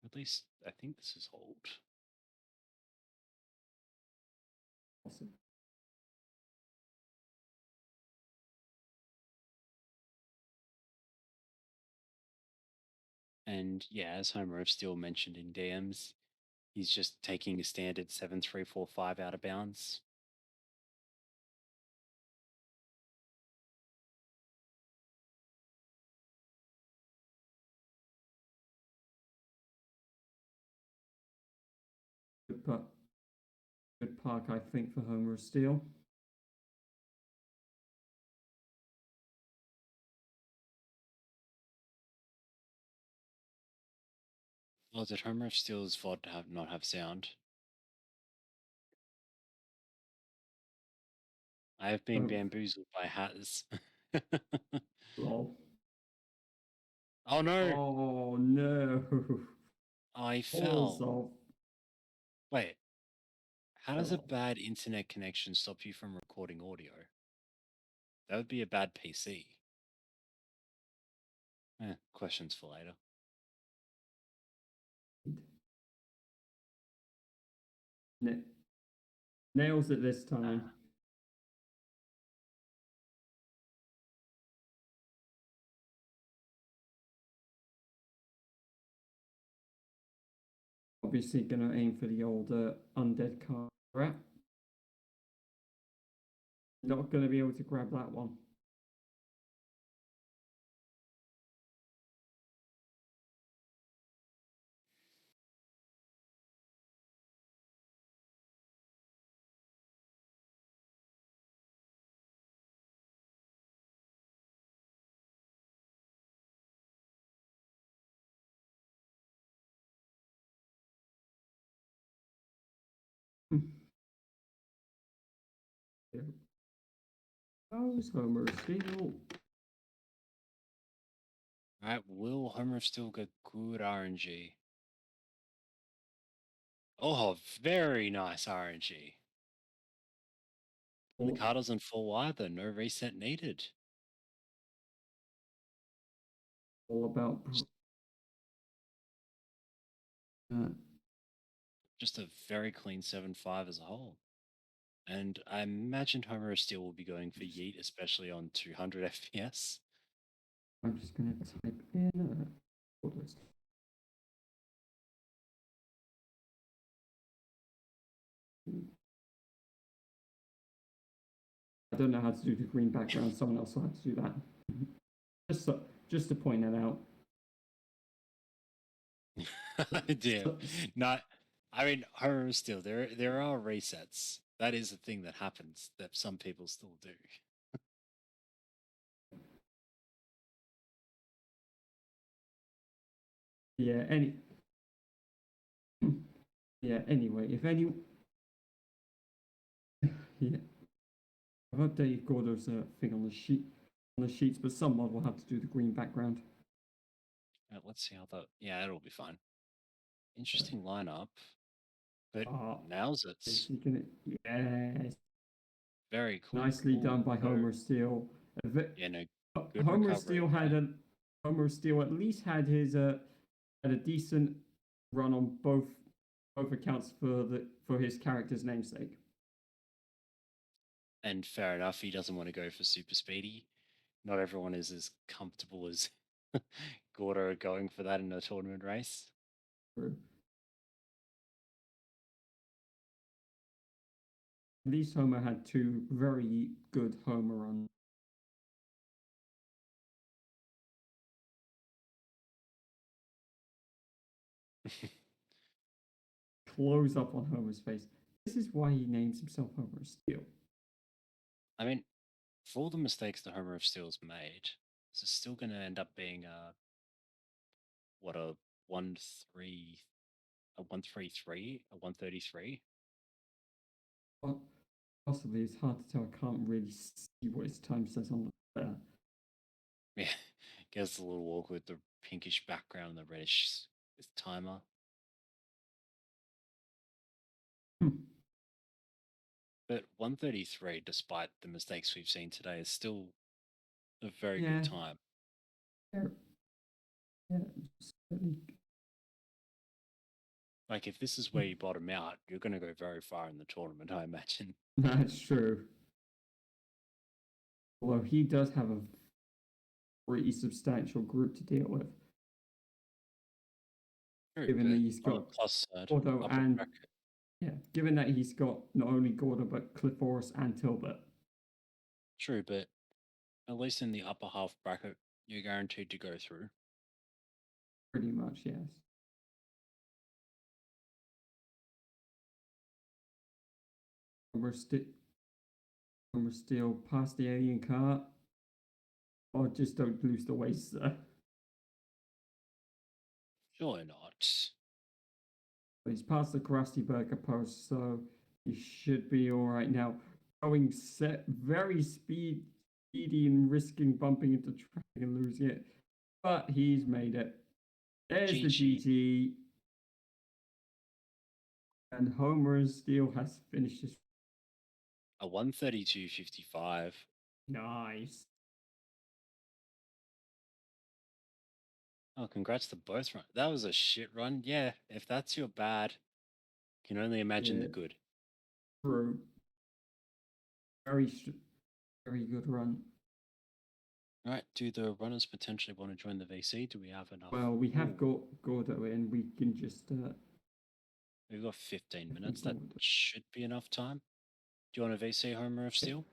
At least I think this is old. Awesome. And yeah, as Homer have still mentioned in DMs, he's just taking a standard 7-3-4-5 out of bounds. Good park, I think, for Homer Steel. Oh, did Homer of Steel's VOD not have sound? I have been Oh. bamboozled by Hatters. Lol. Oh no! Oh no. I fell. Also, Wait, how does a Oh. bad internet connection stop you from recording audio? That would be a bad PC. Questions for later. Nails it this time. Obviously, gonna aim for the old undead card. Right? Not gonna be able to grab that one. There goes Homer Steel. All right, will Homer still get good RNG? Oh, very nice RNG. The car doesn't fall either. No reset needed. All about Just a very clean 7.5 as a whole. And I imagined Homer of Steel will be going for Yeet, especially on 200 FPS. I'm just gonna type in orders. I don't know how to do the green background. Someone else will have to do that. Just to point that out. Yeah, not. I mean, Homer of Steel. There are resets. That is a thing that happens that some people still do. Yeah. Yeah. Anyway, if any. Yeah. I've updated Gordo's thing on the sheets, but someone will have to do the green background. Let's see how that. Yeah, it'll be fine. Interesting lineup, but Ah, now's it. Yes. Very cool. Nicely done by So- Homer Steel. Yeah, no. Good Homer recovery Steel there. Homer Steel at least had a decent run on both accounts for his character's namesake. And fair enough, he doesn't want to go for super speedy. Not everyone is as comfortable as Gordo going for that in a tournament race. True. At least Homer had two very good Homer runs. Close up on Homer's face. This is why he names himself Homer Steel. I mean, for all the mistakes that Homer of Steel's made, this is still going to end up being a 1-3, a 1-3-3, a 133. Well, possibly it's hard to tell. I can't really see what his time says on the Yeah, gets a little awkward with the pinkish background and the reddish timer. But 133, despite the mistakes we've seen today, is still a very Yeah. good time. Yeah, certainly. Like, if this is where you bottom out, you're going to go very far in the tournament, I imagine. That's true. Although he does have a pretty substantial group to deal with. True, Given that but he's on the got plus side, Gordo upper and bracket, yeah, given that he's got not only Gordo but Cliff and Tilbert. true, but at least in the upper half bracket, you're guaranteed to go through. Pretty much, yes. We're still past the alien car. Or just don't lose the waist, sir. Surely not. He's past the Krusty Burger post, so he should be all right now. Going set very speedy and risking bumping into traffic and losing it, but he's made it. There's the GG. GG, and Homer Steel has finished his. A 132.55. Nice. Oh, congrats to both run. That was a shit run. Yeah, if that's your bad, can only imagine the Yeah. good. True. Very, very good run. All right, do the runners potentially want to join the VC? Do we have enough? Well, we have Ooh, got Gordo in. We can just. we've got 15 I think minutes. That Gordo. should be enough time. Do you want a VC Homer of Steel?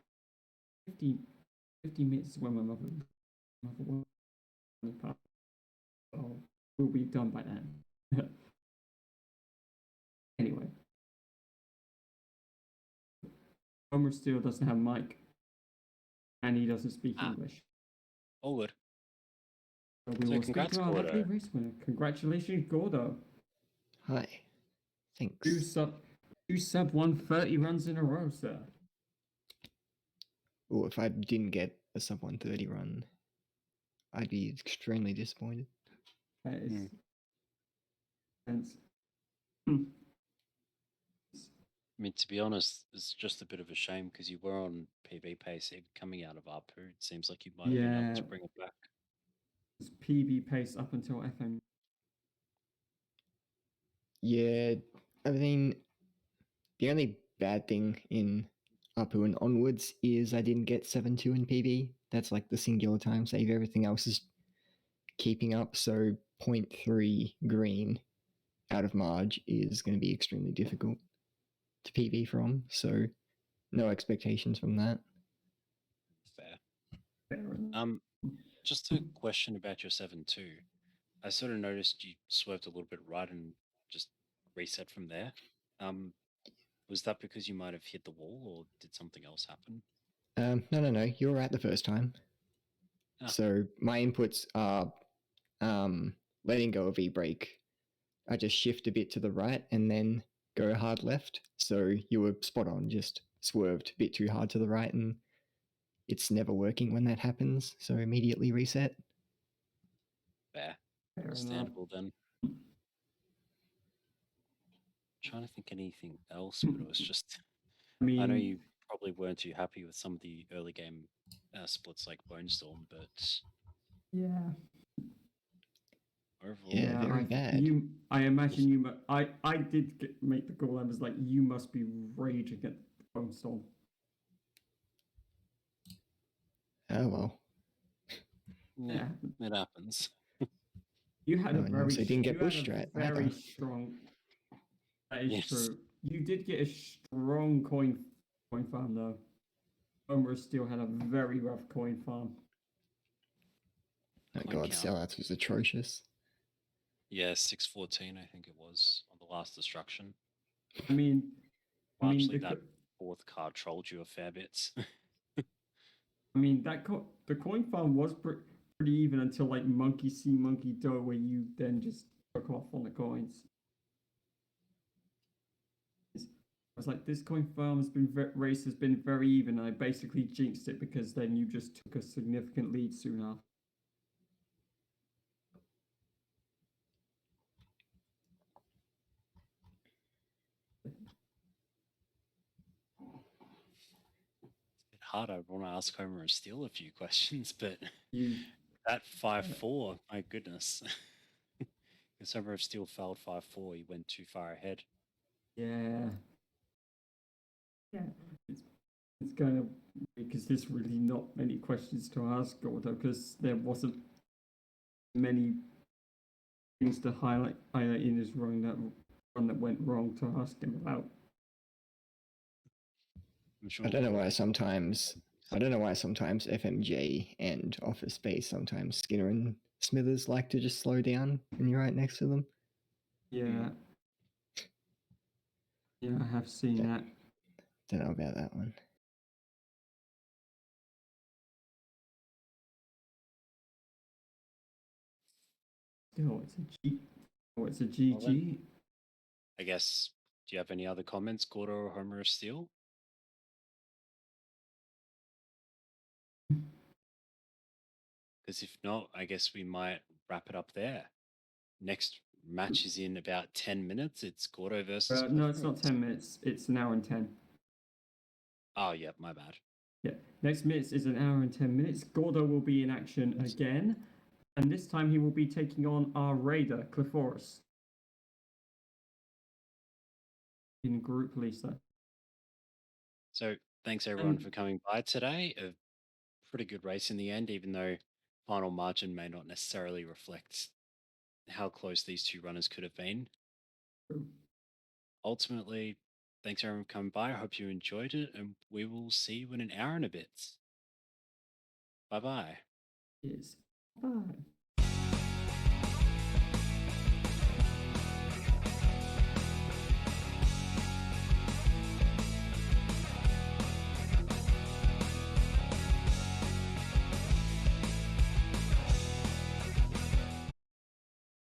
50 minutes is when my mother will we'll be done by then. Anyway, Homer still doesn't have mic, and he doesn't speak Ah. English. All good. So we So will speak congrats, to our lovely Gordo. race winner. Congratulations, Gordo. Hi. Thanks. Two sub 130 runs in a row, sir. Oh, if I didn't get a sub 130 run, I'd be extremely disappointed. That is Hmm. sense. I mean, to be honest, it's just a bit of a shame because you were on PB pace even coming out of ARPU. It seems like you might have been able Yeah, to bring it back. it's PB pace up until FM. Yeah, I mean, the only bad thing in Apu and onwards is I didn't get 7-2 in PB. That's like the singular time save. Everything else is keeping up, so 0.3 green out of Marge is going to be extremely difficult to PB from, so no expectations from that. Fair. Fair enough. Just a question about your 7-2. I sort of noticed you swerved a little bit right and just reset from there. Was that because you might have hit the wall or did something else happen? No. You were right the first time. Ah. So my inputs are letting go of e-brake. I just shift a bit to the right and then go hard left. So you were spot on, just swerved a bit too hard to the right, and it's never working when that happens. So immediately reset. Fair. Fair enough. Understandable then. Trying to think anything else, but it was just. I I know mean, you probably weren't too happy with some of the early game splits like Bone Storm, but yeah. overall, Yeah, very bad. I imagine you. I did make the call. I was like, you must be raging at Bone Storm. Oh well. yeah, it happens. You had a Oh, and very, also didn't get you had bush a strat very either. strong. That is Yes. true. You did get a strong coin farm though. Homer still had a very rough coin farm. Oh Coin god, count. sellouts was atrocious. Yeah, 614, I think it was on the last destruction. I mean, Largely that fourth card trolled you a fair bit. I mean the coin farm was pretty even until like monkey see monkey do, where you then just took off on the coins. I was like, this coin farm has been race has been very even. And I basically jinxed it because then you just took a significant lead soon after. Bit hard. I want to ask Homer and Steele a few questions, but You that 5-4, my goodness. Because Homer of Steel failed 5-4, he went too far ahead. yeah. It's kind of because there's really not many questions to ask Gordo because there wasn't many things to highlight in his run that went wrong to ask him about. I'm sure I don't know we'll why probably- sometimes FMJ and Office Space sometimes Skinner and Smithers like to just slow down when you're right next to them. Yeah. Yeah, I have seen Yeah. that. Don't know about that one. Still, it's a G. Oh, it's a Well then. GG. I guess, do you have any other comments, Gordo or Homer of Steel? Because if not, I guess we might wrap it up there. Next match is in about 10 minutes. It's Gordo versus. No, it's not 10 minutes. It's an hour and 10. Oh, yeah, my bad. Yeah. Next minutes is an hour and 10 minutes. Gordo will be in action again. And this time he will be taking on our raider, Cliforus, in Group Lisa. So thanks everyone And for coming by today. A pretty good race in the end, even though final margin may not necessarily reflect how close these two runners could have been. Ultimately, thanks everyone for coming by. I hope you enjoyed it, and we will see you in an hour and a bit. Bye bye. is bye.